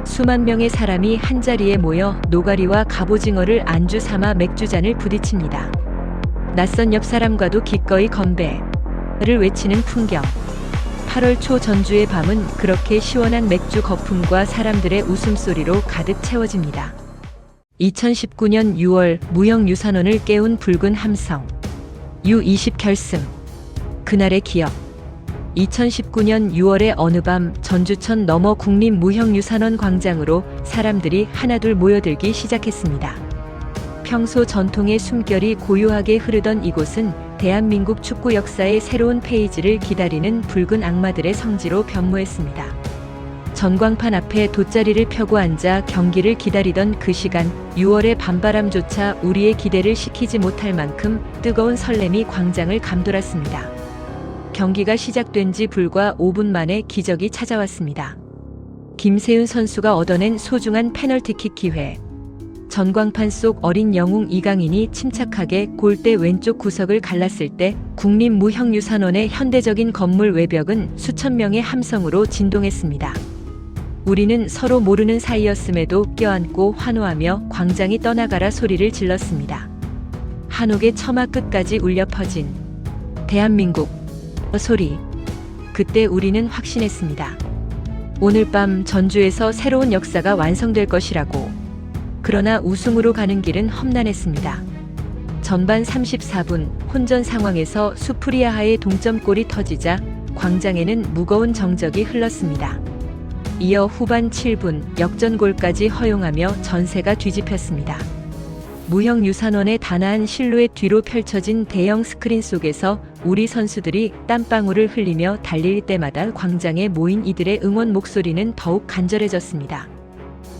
수만 명의 사람이 한자리에 모여 노가리와 갑오징어를 안주 삼아 맥주잔을 부딪힙니다. 낯선 옆 사람과도 기꺼이 건배를 외치는 풍경. 8월 초 전주의 밤은 그렇게 시원한 맥주 거품과 사람들의 웃음소리로 가득 채워집니다. 2019년 6월 무형유산원을 깨운 붉은 함성. U20 결승. 그날의 기억. 2019년 6월의 어느 밤 전주천 너머 국립무형유산원 광장으로 사람들이 하나둘 모여들기 시작했습니다. 평소 전통의 숨결이 고요하게 흐르던 이곳은 대한민국 축구 역사의 새로운 페이지를 기다리는 붉은 악마들의 성지로 변모했습니다. 전광판 앞에 돗자리를 펴고 앉아 경기를 기다리던 그 시간, 6월의 밤바람조차 우리의 기대를 식히지 못할 만큼 뜨거운 설렘이 광장을 감돌았습니다. 경기가 시작된 지 불과 5분 만에 기적이 찾아왔습니다. 김세윤 선수가 얻어낸 소중한 페널티킥 기회. 전광판 속 어린 영웅 이강인이 침착하게 골대 왼쪽 구석을 갈랐을 때 국립무형유산원의 현대적인 건물 외벽은 수천 명의 함성으로 진동했습니다. 우리는 서로 모르는 사이였음에도 껴안고 환호하며 광장이 떠나가라 소리를 질렀습니다. 한옥의 처마 끝까지 울려 퍼진 대한민국 소리. 그때 우리는 확신했습니다. 오늘 밤 전주에서 새로운 역사가 완성될 것이라고. 그러나 우승으로 가는 길은 험난했습니다. 전반 34분 혼전 상황에서 수프리아하의 동점골이 터지자 광장에는 무거운 정적이 흘렀습니다. 이어 후반 7분 역전골까지 허용하며 전세가 뒤집혔습니다. 무형유산원의 단아한 실루엣 뒤로 펼쳐진 대형 스크린 속에서 우리 선수들이 땀방울을 흘리며 달릴 때마다 광장에 모인 이들의 응원 목소리는 더욱 간절해졌습니다.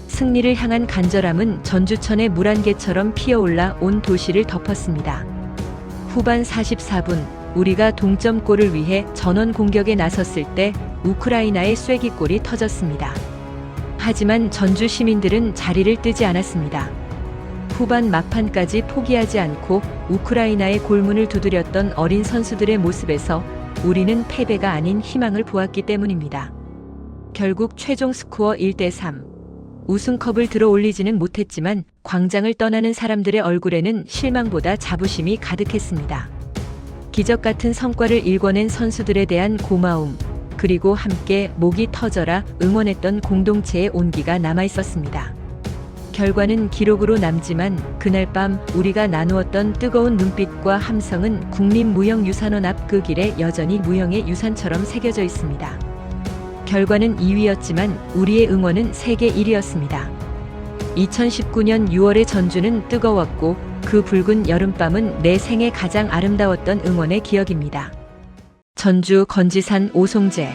승리를 향한 간절함은 전주천의 물안개처럼 피어올라 온 도시를 덮었습니다. 후반 44분 우리가 동점골을 위해 전원 공격에 나섰을 때 우크라이나의 쐐기골이 터졌습니다. 하지만 전주 시민들은 자리를 뜨지 않았습니다. 후반 막판까지 포기하지 않고 우크라이나의 골문을 두드렸던 어린 선수들의 모습에서 우리는 패배가 아닌 희망을 보았기 때문입니다. 결국 최종 스코어 1대3. 우승컵을 들어 올리지는 못했지만 광장을 떠나는 사람들의 얼굴에는 실망보다 자부심이 가득했습니다. 기적 같은 성과를 일궈낸 선수들에 대한 고마움, 그리고 함께 목이 터져라 응원했던 공동체의 온기가 남아 있었습니다. 결과는 기록으로 남지만 그날 밤 우리가 나누었던 뜨거운 눈빛과 함성은 국립무형유산원 앞 그 길에 여전히 무형의 유산처럼 새겨져 있습니다. 결과는 2위였지만 우리의 응원은 세계 1위였습니다. 2019년 6월의 전주는 뜨거웠고 그 붉은 여름밤은 내 생애 가장 아름다웠던 응원의 기억입니다. 전주 건지산 오송제.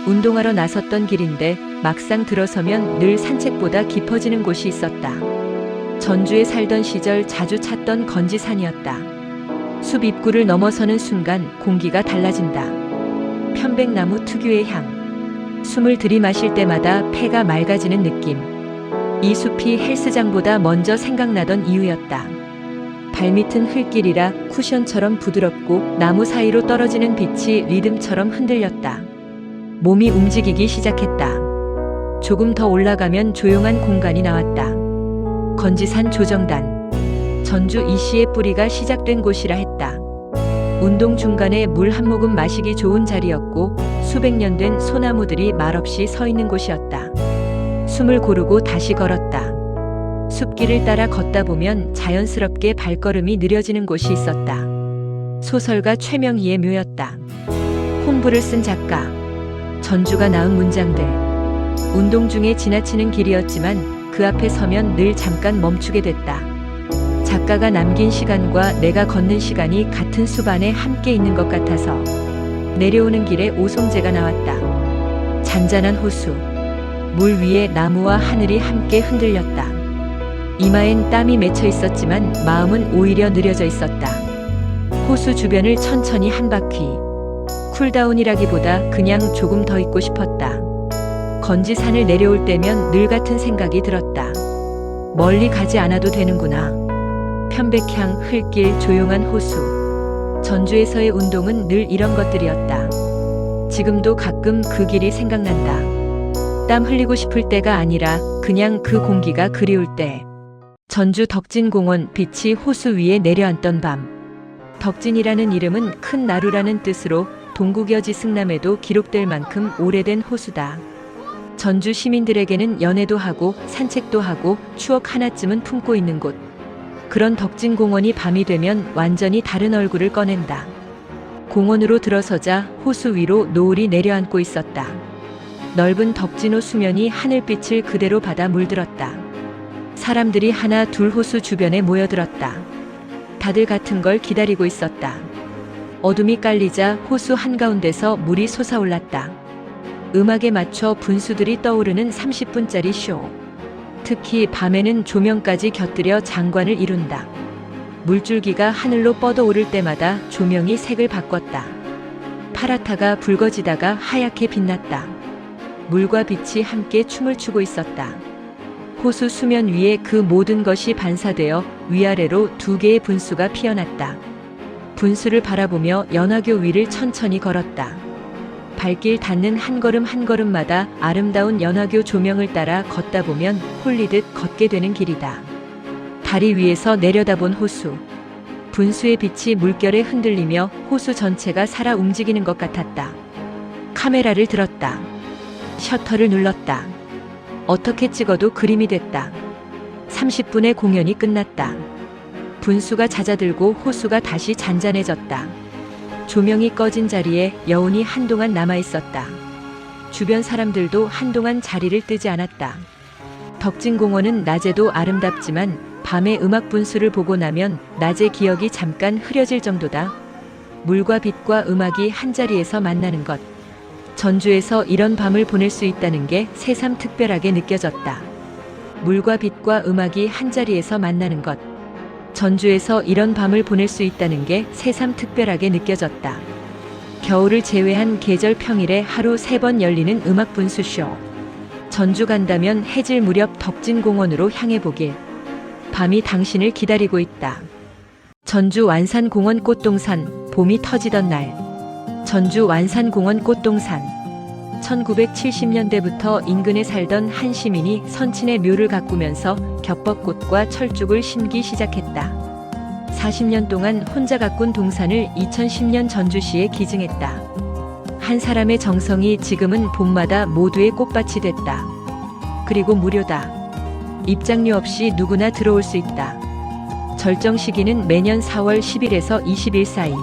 운동하러 나섰던 길인데 막상 들어서면 늘 산책보다 깊어지는 곳이 있었다. 전주에 살던 시절 자주 찾던 건지산이었다. 숲 입구를 넘어서는 순간 공기가 달라진다. 편백나무 특유의 향. 숨을 들이마실 때마다 폐가 맑아지는 느낌. 이 숲이 헬스장보다 먼저 생각나던 이유였다. 발밑은 흙길이라 쿠션처럼 부드럽고 나무 사이로 떨어지는 빛이 리듬처럼 흔들렸다. 몸이 움직이기 시작했다. 조금 더 올라가면 조용한 공간이 나왔다. 건지산 조정단. 전주 이씨의 뿌리가 시작된 곳이라 했다. 운동 중간에 물 한 모금 마시기 좋은 자리였고 수백 년 된 소나무들이 말없이 서 있는 곳이었다. 숨을 고르고 다시 걸었다. 숲길을 따라 걷다 보면 자연스럽게 발걸음이 느려지는 곳이 있었다. 소설가 최명희의 묘였다. 혼부를 쓴 작가. 전주가 낳은 문장들. 운동 중에 지나치는 길이었지만 그 앞에 서면 늘 잠깐 멈추게 됐다. 작가가 남긴 시간과 내가 걷는 시간이 같은 숲 안에 함께 있는 것 같아서. 내려오는 길에 오송제가 나왔다. 잔잔한 호수. 물 위에 나무와 하늘이 함께 흔들렸다. 이마엔 땀이 맺혀 있었지만 마음은 오히려 느려져 있었다. 호수 주변을 천천히 한 바퀴. 쿨다운이라기보다 그냥 조금 더 있고 싶었다. 건지산을 내려올 때면 늘 같은 생각이 들었다. 멀리 가지 않아도 되는구나. 편백향, 흘길, 조용한 호수. 전주에서의 운동은 늘 이런 것들이었다. 지금도 가끔 그 길이 생각난다. 땀 흘리고 싶을 때가 아니라 그냥 그 공기가 그리울 때. 전주 덕진공원. 빛이 호수 위에 내려앉던 밤. 덕진이라는 이름은 큰 나루라는 뜻으로 동국여지 승남에도 기록될 만큼 오래된 호수다. 전주 시민들에게는 연애도 하고 산책도 하고 추억 하나쯤은 품고 있는 곳. 그런 덕진공원이 밤이 되면 완전히 다른 얼굴을 꺼낸다. 공원으로 들어서자 호수 위로 노을이 내려앉고 있었다. 넓은 덕진호 수면이 하늘빛을 그대로 받아 물들었다. 사람들이 하나 둘 호수 주변에 모여들었다. 다들 같은 걸 기다리고 있었다. 어둠이 깔리자 호수 한가운데서 물이 솟아올랐다. 음악에 맞춰 분수들이 떠오르는 30분짜리 쇼. 특히 밤에는 조명까지 곁들여 장관을 이룬다. 물줄기가 하늘로 뻗어오를 때마다 조명이 색을 바꿨다. 파랗다가 붉어지다가 하얗게 빛났다. 물과 빛이 함께 춤을 추고 있었다. 호수 수면 위에 그 모든 것이 반사되어 위아래로 두 개의 분수가 피어났다. 분수를 바라보며 연화교 위를 천천히 걸었다. 발길 닿는 한 걸음 한 걸음마다 아름다운 연화교 조명을 따라 걷다 보면 홀리듯 걷게 되는 길이다. 다리 위에서 내려다본 호수. 분수의 빛이 물결에 흔들리며 호수 전체가 살아 움직이는 것 같았다. 카메라를 들었다. 셔터를 눌렀다. 어떻게 찍어도 그림이 됐다. 30분의 공연이 끝났다. 분수가 잦아들고 호수가 다시 잔잔해졌다. 조명이 꺼진 자리에 여운이 한동안 남아있었다. 주변 사람들도 한동안 자리를 뜨지 않았다. 덕진공원은 낮에도 아름답지만 밤의 음악 분수를 보고 나면 낮의 기억이 잠깐 흐려질 정도다. 물과 빛과 음악이 한자리에서 만나는 것. 전주에서 이런 밤을 보낼 수 있다는 게 새삼 특별하게 느껴졌다. 물과 빛과 음악이 한자리에서 만나는 것. 전주에서 이런 밤을 보낼 수 있다는 게 새삼 특별하게 느껴졌다. 겨울을 제외한 계절 평일에 하루 3번 열리는 음악 분수쇼. 전주 간다면 해질 무렵 덕진공원으로 향해 보길. 밤이 당신을 기다리고 있다. 전주 완산공원 꽃동산. 봄이 터지던 날. 전주 완산공원 꽃동산. 1970년대부터 인근에 살던 한 시민이 선친의 묘를 가꾸면서 겹벚꽃과 철쭉을 심기 시작했다. 40년 동안 혼자 가꾼 동산을 2010년 전주시에 기증했다. 한 사람의 정성이 지금은 봄마다 모두의 꽃밭이 됐다. 그리고 무료다. 입장료 없이 누구나 들어올 수 있다. 절정 시기는 매년 4월 10일에서 20일 사이.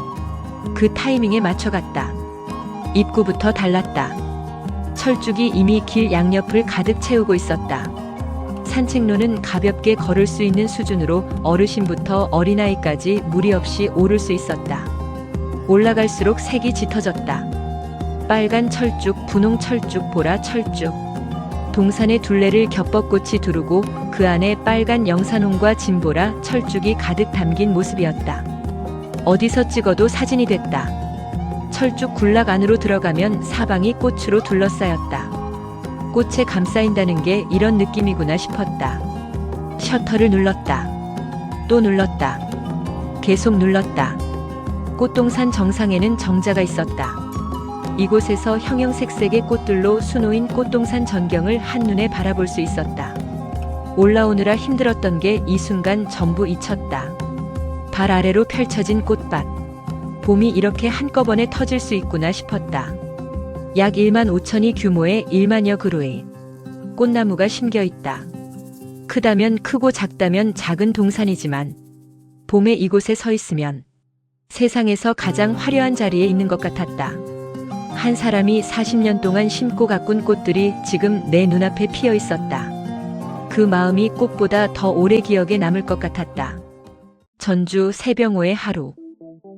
그 타이밍에 맞춰갔다. 입구부터 달랐다. 철쭉이 이미 길 양옆을 가득 채우고 있었다. 산책로는 가볍게 걸을 수 있는 수준으로 어르신부터 어린아이까지 무리 없이 오를 수 있었다. 올라갈수록 색이 짙어졌다. 빨간 철쭉, 분홍 철쭉, 보라 철쭉. 동산의 둘레를 겹벚꽃이 두르고 그 안에 빨간 영산홍과 진보라 철쭉이 가득 담긴 모습이었다. 어디서 찍어도 사진이 됐다. 철쭉 군락 안으로 들어가면 사방이 꽃으로 둘러싸였다. 꽃에 감싸인다는 게 이런 느낌이구나 싶었다. 셔터를 눌렀다. 또 눌렀다. 계속 눌렀다. 꽃동산 정상에는 정자가 있었다. 이곳에서 형형색색의 꽃들로 수놓인 꽃동산 전경을 한눈에 바라볼 수 있었다. 올라오느라 힘들었던 게 이 순간 전부 잊혔다. 발 아래로 펼쳐진 꽃밭. 봄이 이렇게 한꺼번에 터질 수 있구나 싶었다. 약 1만 5천이 규모의 1만여 그루의 꽃나무가 심겨 있다. 크다면 크고 작다면 작은 동산이지만 봄에 이곳에 서 있으면 세상에서 가장 화려한 자리에 있는 것 같았다. 한 사람이 40년 동안 심고 가꾼 꽃들이 지금 내 눈앞에 피어 있었다. 그 마음이 꽃보다 더 오래 기억에 남을 것 같았다. 전주 새병호의 하루.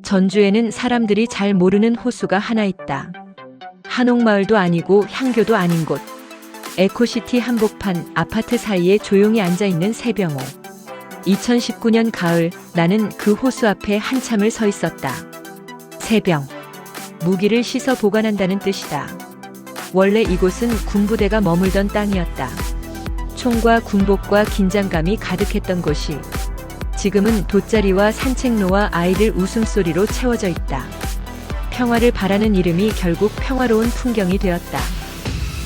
전주에는 사람들이 잘 모르는 호수가 하나 있다. 한옥마을도 아니고 향교도 아닌 곳. 에코시티 한복판 아파트 사이에 조용히 앉아있는 새병호. 2019년 가을, 나는 그 호수 앞에 한참을 서 있었다. 새병. 무기를 씻어 보관한다는 뜻이다. 원래 이곳은 군부대가 머물던 땅이었다. 총과 군복과 긴장감이 가득했던 곳이 지금은 돗자리와 산책로와 아이들 웃음소리로 채워져 있다. 평화를 바라는 이름이 결국 평화로운 풍경이 되었다.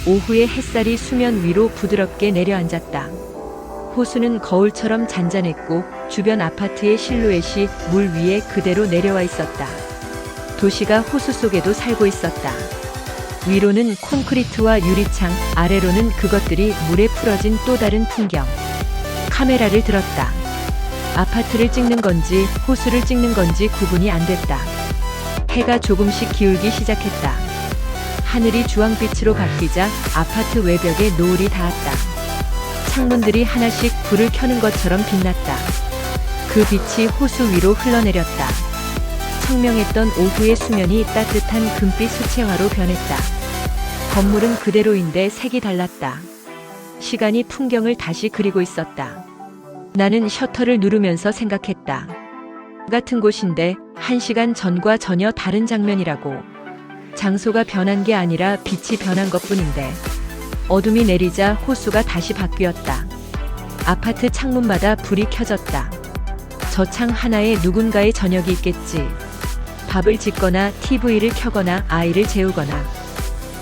오후에 햇살이 수면 위로 부드럽게 내려앉았다. 호수는 거울처럼 잔잔했고 주변 아파트의 실루엣이 물 위에 그대로 내려와 있었다. 도시가 호수 속에도 살고 있었다. 위로는 콘크리트와 유리창, 아래로는 그것들이 물에 풀어진 또 다른 풍경. 카메라를 들었다. 아파트를 찍는 건지 호수를 찍는 건지 구분이 안 됐다. 해가 조금씩 기울기 시작했다. 하늘이 주황빛으로 바뀌자 아파트 외벽에 노을이 닿았다. 창문들이 하나씩 불을 켜는 것처럼 빛났다. 그 빛이 호수 위로 흘러내렸다. 청명했던 오후의 수면이 따뜻한 금빛 수채화로 변했다. 건물은 그대로인데 색이 달랐다. 시간이 풍경을 다시 그리고 있었다. 나는 셔터를 누르면서 생각했다. 같은 곳인데 1시간 전과 전혀 다른 장면이라고. 장소가 변한 게 아니라 빛이 변한 것뿐인데. 어둠이 내리자 호수가 다시 바뀌었다. 아파트 창문마다 불이 켜졌다. 저 창 하나에 누군가의 저녁이 있겠지. 밥을 짓거나 TV를 켜거나 아이를 재우거나.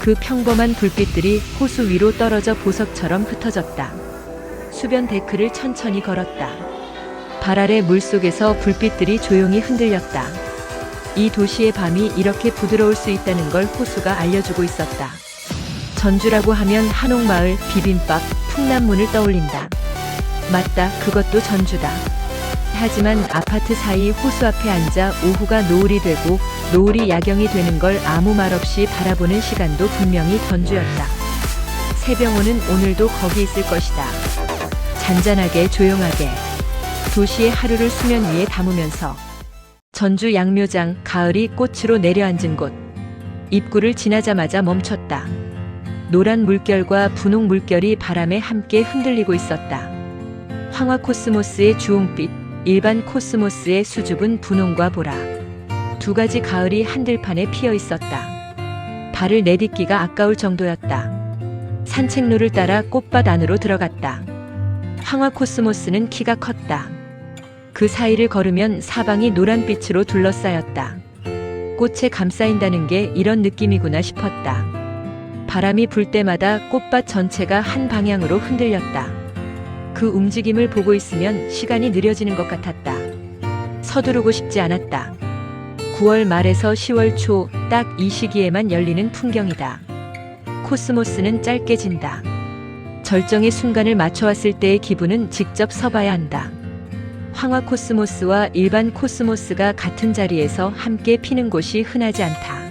그 평범한 불빛들이 호수 위로 떨어져 보석처럼 흩어졌다. 수변 데크를 천천히 걸었다. 발 아래 물속에서 불빛들이 조용히 흔들렸다. 이 도시의 밤이 이렇게 부드러울 수 있다는 걸 호수가 알려주고 있었다. 전주라고 하면 한옥마을, 비빔밥, 풍남문을 떠올린다. 맞다, 그것도 전주다. 하지만 아파트 사이 호수 앞에 앉아 오후가 노을이 되고 노을이 야경이 되는 걸 아무 말 없이 바라보는 시간도 분명히 전주였다. 새병호는 오늘도 거기 있을 것이다. 잔잔하게 조용하게 도시의 하루를 수면 위에 담으면서. 전주 양묘장, 가을이 꽃으로 내려앉은 곳. 입구를 지나자마자 멈췄다. 노란 물결과 분홍 물결이 바람에 함께 흔들리고 있었다. 황화 코스모스의 주홍빛, 일반 코스모스의 수줍은 분홍과 보라. 두 가지 가을이 한들판에 피어 있었다. 발을 내딛기가 아까울 정도였다. 산책로를 따라 꽃밭 안으로 들어갔다. 황화 코스모스는 키가 컸다. 그 사이를 걸으면 사방이 노란빛으로 둘러싸였다. 꽃에 감싸인다는 게 이런 느낌이구나 싶었다. 바람이 불 때마다 꽃밭 전체가 한 방향으로 흔들렸다. 그 움직임을 보고 있으면 시간이 느려지는 것 같았다. 서두르고 싶지 않았다. 9월 말에서 10월 초, 딱 이 시기에만 열리는 풍경이다. 코스모스는 짧게 진다. 절정의 순간을 맞춰왔을 때의 기분은 직접 서봐야 한다. 황화 코스모스와 일반 코스모스가 같은 자리에서 함께 피는 곳이 흔하지 않다.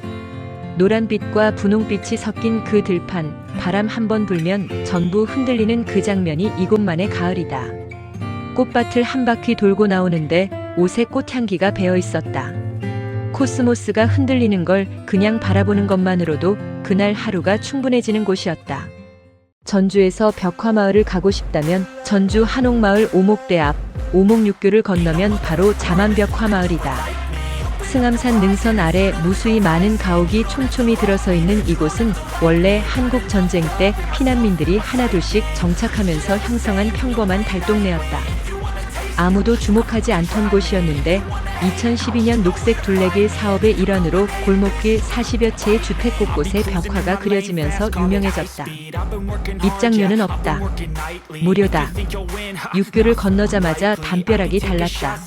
노란빛과 분홍빛이 섞인 그 들판, 바람 한 번 불면 전부 흔들리는 그 장면이 이곳만의 가을이다. 꽃밭을 한 바퀴 돌고 나오는데 옷에 꽃향기가 배어 있었다. 코스모스가 흔들리는 걸 그냥 바라보는 것만으로도 그날 하루가 충분해지는 곳이었다. 전주에서 벽화마을을 가고 싶다면 전주 한옥마을 오목대 앞 오목육교를 건너면 바로 자만벽화마을이다. 승암산 능선 아래 무수히 많은 가옥이 촘촘히 들어서 있는 이곳은 원래 한국 전쟁 때 피난민들이 하나둘씩 정착하면서 형성한 평범한 달동네였다. 아무도 주목하지 않던 곳이었는데 2012년 녹색 둘레길 사업의 일환으로 골목길 40여 채의 주택 곳곳에 벽화가 그려지면서 유명해졌다. 입장료는 없다. 무료다. 육교를 건너자마자 담벼락이 달랐다.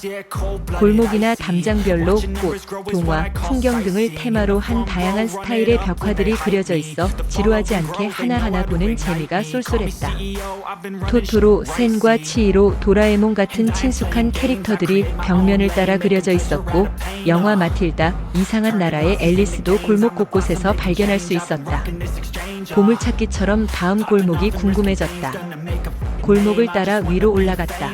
골목이나 담장별로 꽃, 동화, 풍경 등을 테마로 한 다양한 스타일의 벽화들이 그려져 있어 지루하지 않게 하나하나 보는 재미가 쏠쏠했다. 토토로, 센과 치히로, 도라에몽 같은 친숙한 캐릭터들이 벽면을 따라 그려져 있었고 영화 마틸다, 이상한 나라의 앨리스도 골목 곳곳에서 발견할 수 있었다. 보물찾기처럼 다음 골목이 궁금해졌다. 골목을 따라 위로 올라갔다.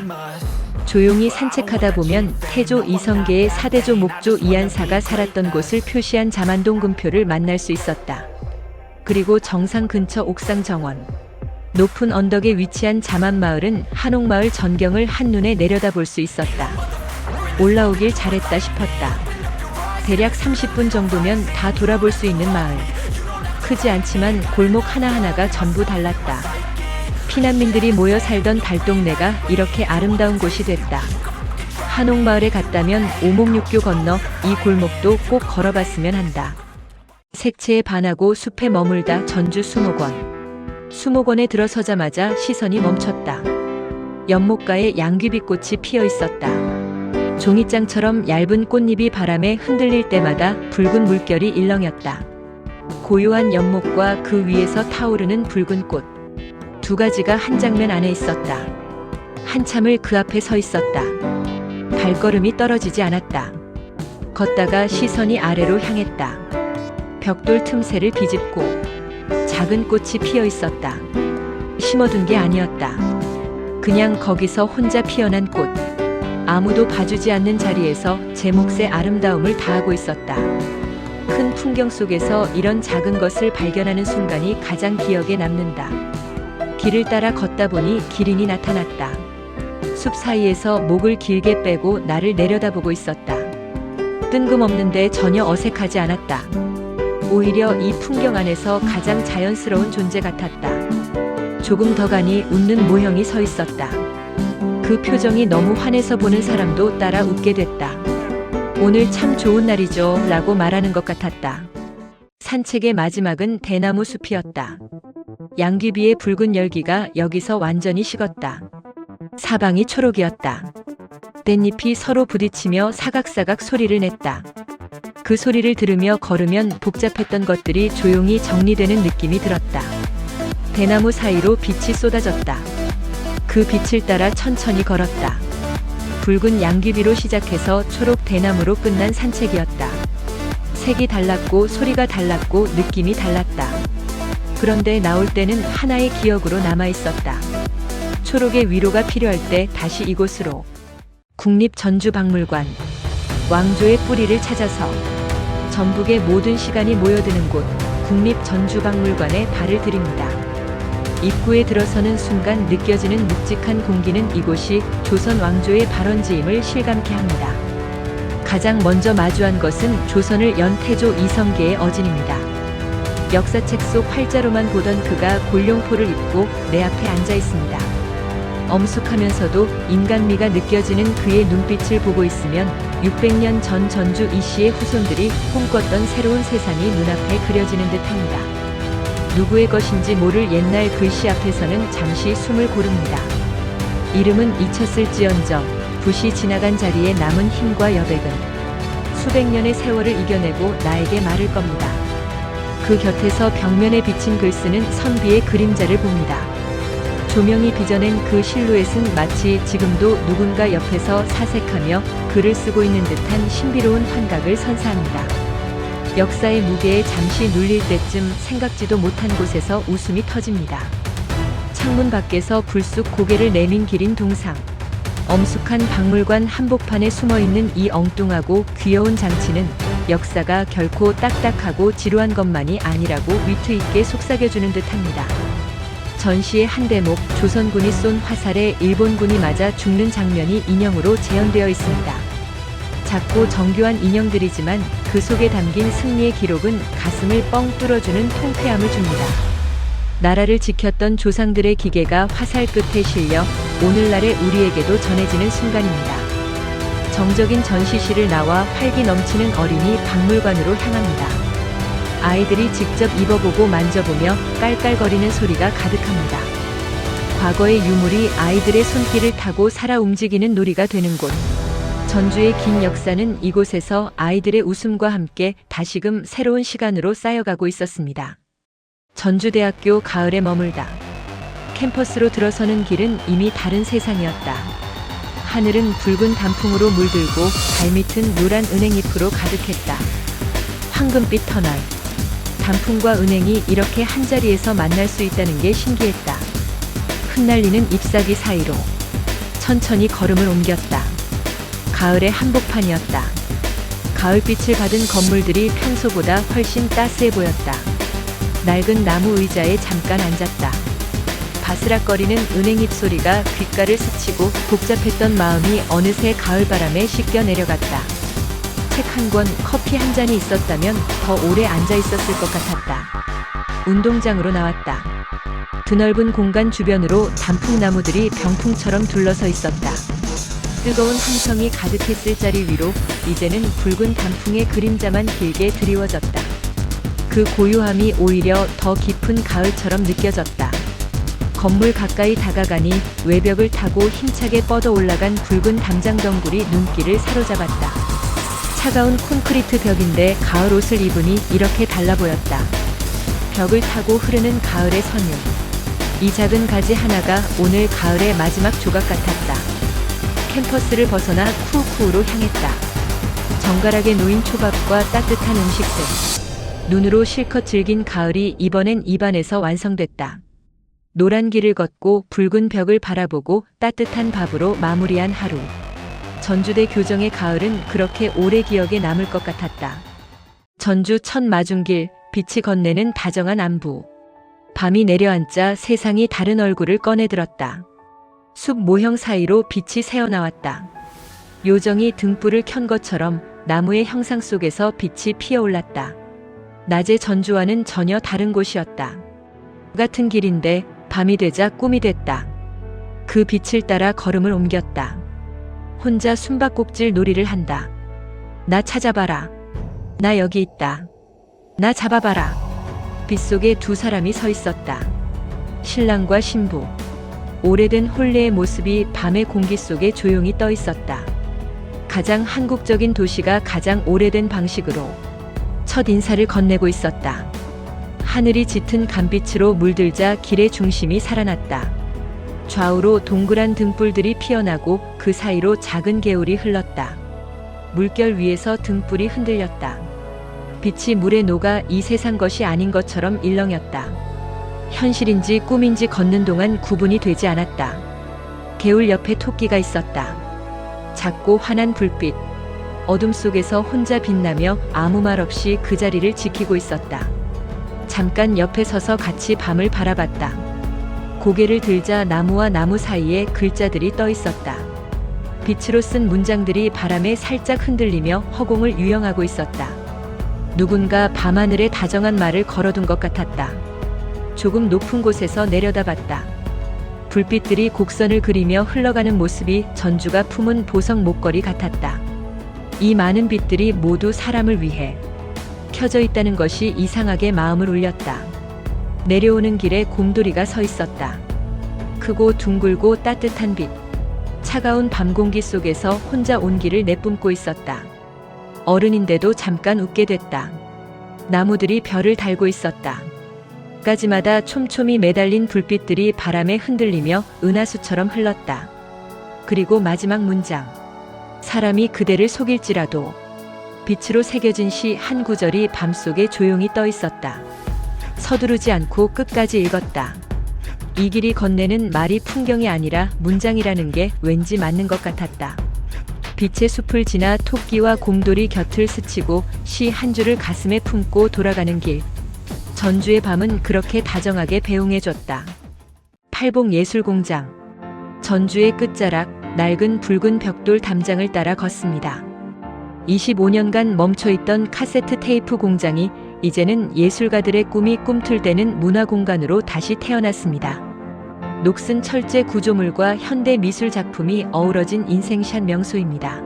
조용히 산책하다 보면 태조 이성계의 사대조 목조 이한사가 살았던 곳을 표시한 자만동 금표를 만날 수 있었다. 그리고 정상 근처 옥상 정원. 높은 언덕에 위치한 자만마을은 한옥마을 전경을 한눈에 내려다볼 수 있었다. 올라오길 잘했다 싶었다. 대략 30분 정도면 다 돌아볼 수 있는 마을. 크지 않지만 골목 하나하나가 전부 달랐다. 피난민들이 모여 살던 달동네가 이렇게 아름다운 곳이 됐다. 한옥마을에 갔다면 오목육교 건너 이 골목도 꼭 걸어봤으면 한다. 색채에 반하고 숲에 머물다 전주 수목원. 수목원에 들어서자마자 시선이 멈췄다. 연못가에 양귀비꽃이 피어 있었다. 종이장처럼 얇은 꽃잎이 바람에 흔들릴 때마다 붉은 물결이 일렁였다. 고요한 연못과 그 위에서 타오르는 붉은 꽃. 두 가지가 한 장면 안에 있었다. 한참을 그 앞에 서 있었다. 발걸음이 떨어지지 않았다. 걷다가 시선이 아래로 향했다. 벽돌 틈새를 비집고 작은 꽃이 피어 있었다. 심어둔 게 아니었다. 그냥 거기서 혼자 피어난 꽃. 아무도 봐주지 않는 자리에서 제 몫의 아름다움을 다하고 있었다. 큰 풍경 속에서 이런 작은 것을 발견하는 순간이 가장 기억에 남는다. 길을 따라 걷다 보니 기린이 나타났다. 숲 사이에서 목을 길게 빼고 나를 내려다보고 있었다. 뜬금없는데 전혀 어색하지 않았다. 오히려 이 풍경 안에서 가장 자연스러운 존재 같았다. 조금 더 가니 웃는 모형이 서 있었다. 그 표정이 너무 환해서 보는 사람도 따라 웃게 됐다. 오늘 참 좋은 날이죠 라고 말하는 것 같았다. 산책의 마지막은 대나무 숲이었다. 양귀비의 붉은 열기가 여기서 완전히 식었다. 사방이 초록이었다. 뗏잎이 서로 부딪히며 사각사각 소리를 냈다. 그 소리를 들으며 걸으면 복잡했던 것들이 조용히 정리되는 느낌이 들었다. 대나무 사이로 빛이 쏟아졌다. 그 빛을 따라 천천히 걸었다. 붉은 양귀비로 시작해서 초록 대나무로 끝난 산책이었다. 색이 달랐고 소리가 달랐고 느낌이 달랐다. 그런데 나올 때는 하나의 기억으로 남아있었다. 초록의 위로가 필요할 때 다시 이곳으로. 국립전주박물관. 왕조의 뿌리를 찾아서 전북의 모든 시간이 모여드는 곳 국립전주박물관에 발을 들입니다. 입구에 들어서는 순간 느껴지는 묵직한 공기는 이곳이 조선 왕조의 발원지임을 실감케 합니다. 가장 먼저 마주한 것은 조선을 연 태조 이성계의 어진입니다. 역사책 속 활자로만 보던 그가 골룡포를 입고 내 앞에 앉아 있습니다. 엄숙하면서도 인간미가 느껴지는 그의 눈빛을 보고 있으면 600년 전 전주 이씨의 후손들이 꿈꿨던 새로운 세상이 눈앞에 그려지는 듯합니다. 누구의 것인지 모를 옛날 글씨 앞에서는 잠시 숨을 고릅니다. 이름은 잊혔을지언정 붓이 지나간 자리에 남은 힘과 여백은 수백 년의 세월을 이겨내고 나에게 말을 겁니다. 그 곁에서 벽면에 비친 글쓰는 선비의 그림자를 봅니다. 조명이 빚어낸 그 실루엣은 마치 지금도 누군가 옆에서 사색하며 글을 쓰고 있는 듯한 신비로운 환각을 선사합니다. 역사의 무게에 잠시 눌릴 때쯤 생각지도 못한 곳에서 웃음이 터집니다. 창문 밖에서 불쑥 고개를 내민 기린 동상. 엄숙한 박물관 한복판에 숨어있는 이 엉뚱하고 귀여운 장치는 역사가 결코 딱딱하고 지루한 것만이 아니라고 위트 있게 속삭여주는 듯합니다. 전시의 한 대목, 조선군이 쏜 화살에 일본군이 맞아 죽는 장면이 인형으로 재현되어 있습니다. 작고 정교한 인형들이지만 그 속에 담긴 승리의 기록은 가슴을 뻥 뚫어주는 통쾌함을 줍니다. 나라를 지켰던 조상들의 기계가 화살 끝에 실려 오늘날의 우리에게도 전해지는 순간입니다. 정적인 전시실을 나와 활기 넘치는 어린이 박물관으로 향합니다. 아이들이 직접 입어보고 만져보며 깔깔거리는 소리가 가득합니다. 과거의 유물이 아이들의 손길을 타고 살아 움직이는 놀이가 되는 곳. 전주의 긴 역사는 이곳에서 아이들의 웃음과 함께 다시금 새로운 시간으로 쌓여가고 있었습니다. 전주대학교 가을에 머물다. 캠퍼스로 들어서는 길은 이미 다른 세상이었다. 하늘은 붉은 단풍으로 물들고 발밑은 노란 은행잎으로 가득했다. 황금빛 터널. 단풍과 은행이 이렇게 한자리에서 만날 수 있다는 게 신기했다. 흩날리는 잎사귀 사이로 천천히 걸음을 옮겼다. 가을의 한복판이었다. 가을빛을 받은 건물들이 평소보다 훨씬 따스해 보였다. 낡은 나무 의자에 잠깐 앉았다. 바스락거리는 은행잎 소리가 귓가를 스치고 복잡했던 마음이 어느새 가을바람에 씻겨 내려갔다. 책 한 권, 커피 한 잔이 있었다면 더 오래 앉아 있었을 것 같았다. 운동장으로 나왔다. 드넓은 공간 주변으로 단풍나무들이 병풍처럼 둘러서 있었다. 뜨거운 함성이 가득했을 자리 위로 이제는 붉은 단풍의 그림자만 길게 드리워졌다. 그 고요함이 오히려 더 깊은 가을처럼 느껴졌다. 건물 가까이 다가가니 외벽을 타고 힘차게 뻗어 올라간 붉은 담장덩굴이 눈길을 사로잡았다. 차가운 콘크리트 벽인데 가을 옷을 입으니 이렇게 달라 보였다. 벽을 타고 흐르는 가을의 선율. 이 작은 가지 하나가 오늘 가을의 마지막 조각 같았다. 캠퍼스를 벗어나 쿠우쿠우로 향했다. 정갈하게 놓인 초밥과 따뜻한 음식들. 눈으로 실컷 즐긴 가을이 이번엔 입안에서 완성됐다. 노란 길을 걷고 붉은 벽을 바라보고 따뜻한 밥으로 마무리한 하루. 전주대 교정의 가을은 그렇게 오래 기억에 남을 것 같았다. 전주 첫 마중길, 빛이 건네는 다정한 안부. 밤이 내려앉자 세상이 다른 얼굴을 꺼내들었다. 숲 모형 사이로 빛이 새어나왔다. 요정이 등불을 켠 것처럼 나무의 형상 속에서 빛이 피어올랐다. 낮의 전주와는 전혀 다른 곳이었다. 같은 길인데 밤이 되자 꿈이 됐다. 그 빛을 따라 걸음을 옮겼다. 혼자 숨바꼭질 놀이를 한다. 나 찾아봐라. 나 여기 있다. 나 잡아봐라. 빛 속에 두 사람이 서 있었다. 신랑과 신부. 오래된 혼례의 모습이 밤의 공기 속에 조용히 떠 있었다. 가장 한국적인 도시가 가장 오래된 방식으로 첫 인사를 건네고 있었다. 하늘이 짙은 간빛으로 물들자 길의 중심이 살아났다. 좌우로 동그란 등불들이 피어나고 그 사이로 작은 개울이 흘렀다. 물결 위에서 등불이 흔들렸다. 빛이 물에 녹아 이 세상 것이 아닌 것처럼 일렁였다. 현실인지 꿈인지 걷는 동안 구분이 되지 않았다. 개울 옆에 토끼가 있었다. 작고 환한 불빛. 어둠 속에서 혼자 빛나며 아무 말 없이 그 자리를 지키고 있었다. 잠깐 옆에 서서 같이 밤을 바라봤다. 고개를 들자 나무와 나무 사이에 글자들이 떠 있었다. 빛으로 쓴 문장들이 바람에 살짝 흔들리며 허공을 유영하고 있었다. 누군가 밤하늘에 다정한 말을 걸어둔 것 같았다. 조금 높은 곳에서 내려다봤다. 불빛들이 곡선을 그리며 흘러가는 모습이 전주가 품은 보석 목걸이 같았다. 이 많은 빛들이 모두 사람을 위해 켜져 있다는 것이 이상하게 마음을 울렸다. 내려오는 길에 곰돌이가 서 있었다. 크고 둥글고 따뜻한 빛. 차가운 밤 공기 속에서 혼자 온기를 내뿜고 있었다. 어른인데도 잠깐 웃게 됐다. 나무들이 별을 달고 있었다. 벽가지마다 촘촘히 매달린 불빛들이 바람에 흔들리며 은하수처럼 흘렀다. 그리고 마지막 문장. 사람이 그대를 속일지라도. 빛으로 새겨진 시 한 구절이 밤속에 조용히 떠 있었다. 서두르지 않고 끝까지 읽었다. 이 길이 건네는 말이 풍경이 아니라 문장이라는 게 왠지 맞는 것 같았다. 빛의 숲을 지나 토끼와 곰돌이 곁을 스치고 시 한 줄을 가슴에 품고 돌아가는 길. 전주의 밤은 그렇게 다정하게 배웅해줬다. 팔봉예술공장. 전주의 끝자락, 낡은 붉은 벽돌 담장을 따라 걷습니다. 25년간 멈춰있던 카세트 테이프 공장이 이제는 예술가들의 꿈이 꿈틀대는 문화공간으로 다시 태어났습니다. 녹슨 철제 구조물과 현대 미술 작품이 어우러진 인생샷 명소입니다.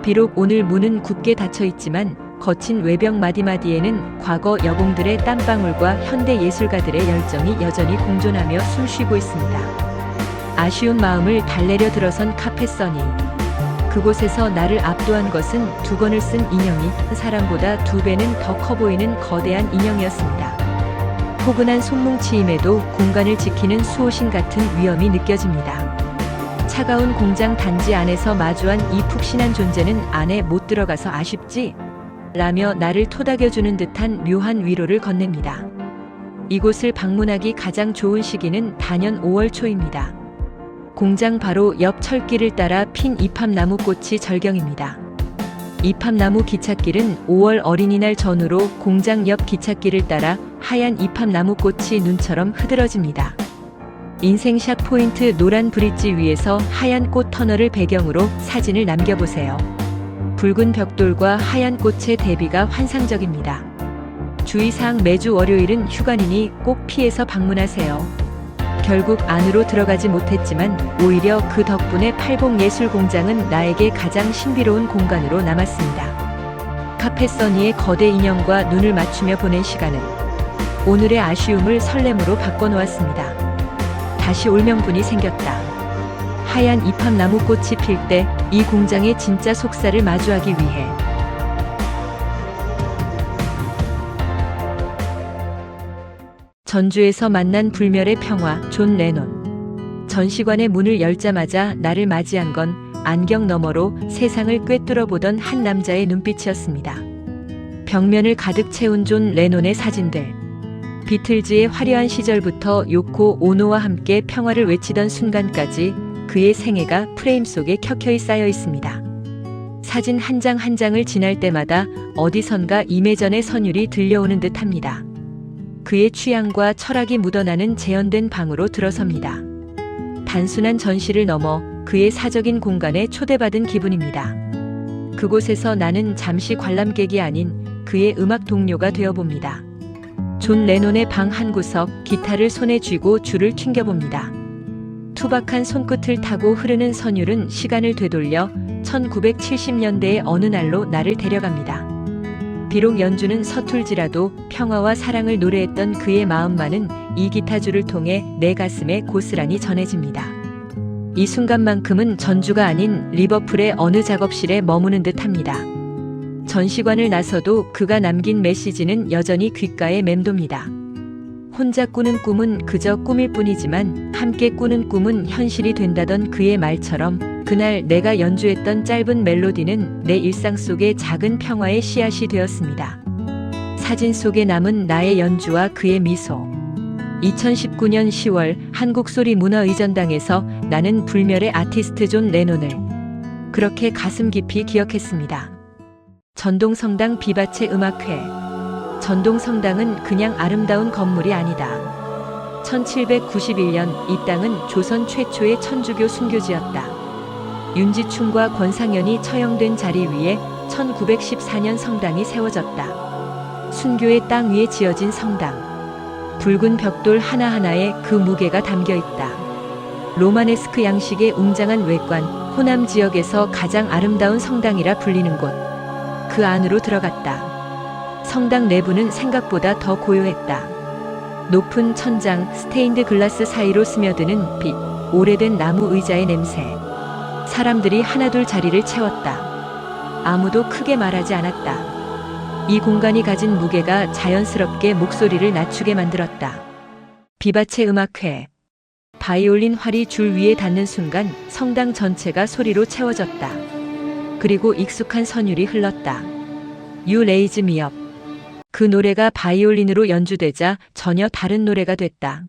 비록 오늘 문은 굳게 닫혀 있지만 거친 외벽 마디마디에는 과거 여공들의 땀방울과 현대 예술가들의 열정이 여전히 공존하며 숨쉬고 있습니다. 아쉬운 마음을 달래려 들어선 카페 써니. 그곳에서 나를 압도한 것은 두 권을 쓴 인형이 사람보다 2배는 더 커 보이는 거대한 인형이었습니다. 포근한 손뭉치임에도 공간을 지키는 수호신 같은 위엄이 느껴집니다. 차가운 공장 단지 안에서 마주한 이 푹신한 존재는 안에 못 들어가서 아쉽지? 라며 나를 토닥여주는 듯한 묘한 위로를 건넵니다. 이곳을 방문하기 가장 좋은 시기는 단연 5월 초입니다. 공장 바로 옆 철길을 따라 핀 이팝나무꽃이 절경입니다. 이팝나무 기찻길은 5월 어린이날 전후로 공장 옆 기찻길을 따라 하얀 이팝나무꽃이 눈처럼 흐드러집니다. 인생샷 포인트 노란 브릿지 위에서 하얀 꽃 터널을 배경으로 사진을 남겨보세요. 붉은 벽돌과 하얀 꽃의 대비가 환상적입니다. 주의사항 매주 월요일은 휴관이니 꼭 피해서 방문하세요. 결국 안으로 들어가지 못했지만 오히려 그 덕분에 팔봉예술공장은 나에게 가장 신비로운 공간으로 남았습니다. 카페 써니의 거대 인형과 눈을 맞추며 보낸 시간은 오늘의 아쉬움을 설렘으로 바꿔놓았습니다. 다시 올 명분이 생겼다. 하얀 이팝나무꽃이 필 때 이 공장의 진짜 속살을 마주하기 위해. 전주에서 만난 불멸의 평화, 존 레논. 전시관의 문을 열자마자 나를 맞이한 건 안경 너머로 세상을 꿰뚫어 보던 한 남자의 눈빛이었습니다. 벽면을 가득 채운 존 레논의 사진들. 비틀즈의 화려한 시절부터 요코 오노와 함께 평화를 외치던 순간까지 그의 생애가 프레임 속에 켜켜이 쌓여 있습니다. 사진 한 장 한 장을 지날 때마다 어디선가 이매전의 선율이 들려오는 듯합니다. 그의 취향과 철학이 묻어나는 재현된 방으로 들어섭니다. 단순한 전시를 넘어 그의 사적인 공간에 초대받은 기분입니다. 그곳에서 나는 잠시 관람객이 아닌 그의 음악 동료가 되어봅니다. 존 레논의 방 한 구석, 기타를 손에 쥐고 줄을 튕겨봅니다. 투박한 손끝을 타고 흐르는 선율은 시간을 되돌려 1970년대의 어느 날로 나를 데려갑니다. 비록 연주는 서툴지라도 평화와 사랑을 노래했던 그의 마음만은 이 기타줄을 통해 내 가슴에 고스란히 전해집니다. 이 순간만큼은 전주가 아닌 리버풀의 어느 작업실에 머무는 듯합니다. 전시관을 나서도 그가 남긴 메시지는 여전히 귓가에 맴돕니다. 혼자 꾸는 꿈은 그저 꿈일 뿐이지만 함께 꾸는 꿈은 현실이 된다던 그의 말처럼 그날 내가 연주했던 짧은 멜로디는 내 일상 속의 작은 평화의 씨앗이 되었습니다. 사진 속에 남은 나의 연주와 그의 미소. 2019년 10월 한국소리문화의전당에서 나는 불멸의 아티스트 존 레논을 그렇게 가슴 깊이 기억했습니다. 전동성당 비바체 음악회. 전동성당은 그냥 아름다운 건물이 아니다. 1791년 이 땅은 조선 최초의 천주교 순교지였다. 윤지충과 권상현이 처형된 자리 위에 1914년 성당이 세워졌다. 순교의 땅 위에 지어진 성당. 붉은 벽돌 하나하나에 그 무게가 담겨있다. 로마네스크 양식의 웅장한 외관, 호남 지역에서 가장 아름다운 성당이라 불리는 곳. 그 안으로 들어갔다. 성당 내부는 생각보다 더 고요했다. 높은 천장, 스테인드 글라스 사이로 스며드는 빛, 오래된 나무 의자의 냄새. 사람들이 하나둘 자리를 채웠다. 아무도 크게 말하지 않았다. 이 공간이 가진 무게가 자연스럽게 목소리를 낮추게 만들었다. 비바체 음악회. 바이올린 활이 줄 위에 닿는 순간 성당 전체가 소리로 채워졌다. 그리고 익숙한 선율이 흘렀다. You Raise Me Up. 그 노래가 바이올린으로 연주되자 전혀 다른 노래가 됐다.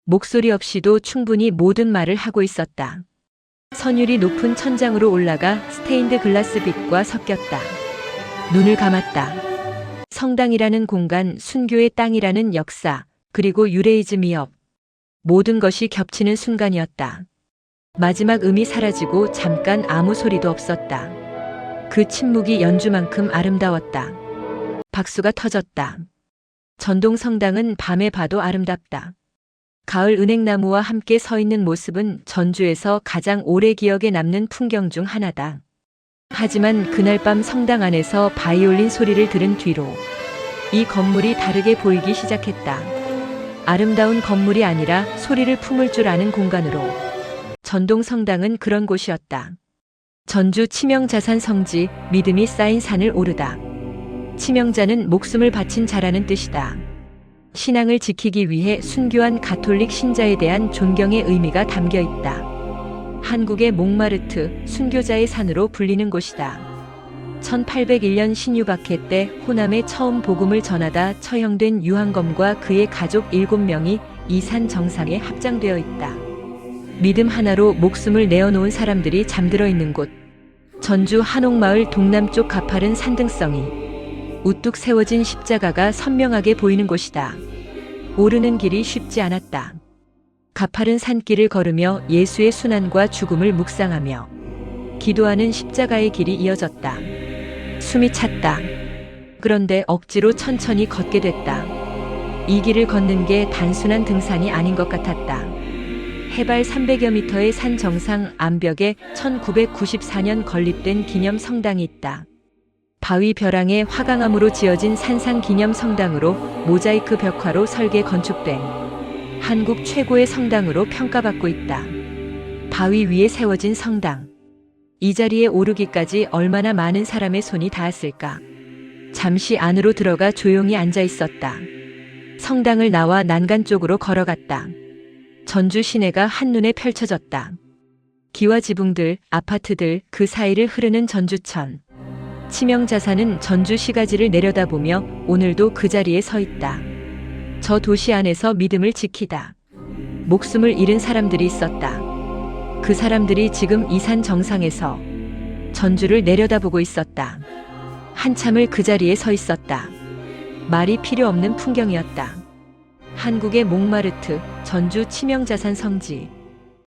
목소리 없이도 충분히 모든 말을 하고 있었다. 선율이 높은 천장으로 올라가 스테인드 글라스 빛과 섞였다. 눈을 감았다. 성당이라는 공간, 순교의 땅이라는 역사, 그리고 You Raise Me Up. 모든 것이 겹치는 순간이었다. 마지막 음이 사라지고 잠깐 아무 소리도 없었다. 그 침묵이 연주만큼 아름다웠다. 박수가 터졌다. 전동 성당은 밤에 봐도 아름답다. 가을 은행나무와 함께 서 있는 모습은 전주에서 가장 오래 기억에 남는 풍경 중 하나다. 하지만 그날 밤 성당 안에서 바이올린 소리를 들은 뒤로 이 건물이 다르게 보이기 시작했다. 아름다운 건물이 아니라 소리를 품을 줄 아는 공간으로. 전동 성당은 그런 곳이었다. 전주 치명자산 성지, 믿음이 쌓인 산을 오르다. 치명자는 목숨을 바친 자라는 뜻이다. 신앙을 지키기 위해 순교한 가톨릭 신자에 대한 존경의 의미가 담겨 있다. 한국의 몽마르트, 순교자의 산으로 불리는 곳이다. 1801년 신유박해 때 호남에 처음 복음을 전하다 처형된 유한검과 그의 가족 7명이 이 산 정상에 합장되어 있다. 믿음 하나로 목숨을 내어놓은 사람들이 잠들어 있는 곳. 전주 한옥마을 동남쪽 가파른 산등성이 우뚝 세워진 십자가가 선명하게 보이는 곳이다. 오르는 길이 쉽지 않았다. 가파른 산길을 걸으며 예수의 순환과 죽음을 묵상하며 기도하는 십자가의 길이 이어졌다. 숨이 찼다. 그런데 억지로 천천히 걷게 됐다. 이 길을 걷는 게 단순한 등산이 아닌 것 같았다. 해발 300여 미터의 산 정상 암벽에 1994년 건립된 기념 성당이 있다. 바위 벼랑에 화강암으로 지어진 산상 기념 성당으로 모자이크 벽화로 설계 건축된 한국 최고의 성당으로 평가받고 있다. 바위 위에 세워진 성당. 이 자리에 오르기까지 얼마나 많은 사람의 손이 닿았을까. 잠시 안으로 들어가 조용히 앉아 있었다. 성당을 나와 난간 쪽으로 걸어갔다. 전주 시내가 한눈에 펼쳐졌다. 기와 지붕들, 아파트들, 그 사이를 흐르는 전주천. 치명자산은 전주 시가지를 내려다보며 오늘도 그 자리에 서 있다. 저 도시 안에서 믿음을 지키다. 목숨을 잃은 사람들이 있었다. 그 사람들이 지금 이 산 정상에서 전주를 내려다보고 있었다. 한참을 그 자리에 서 있었다. 말이 필요 없는 풍경이었다. 한국의 몽마르트, 전주 치명자산 성지.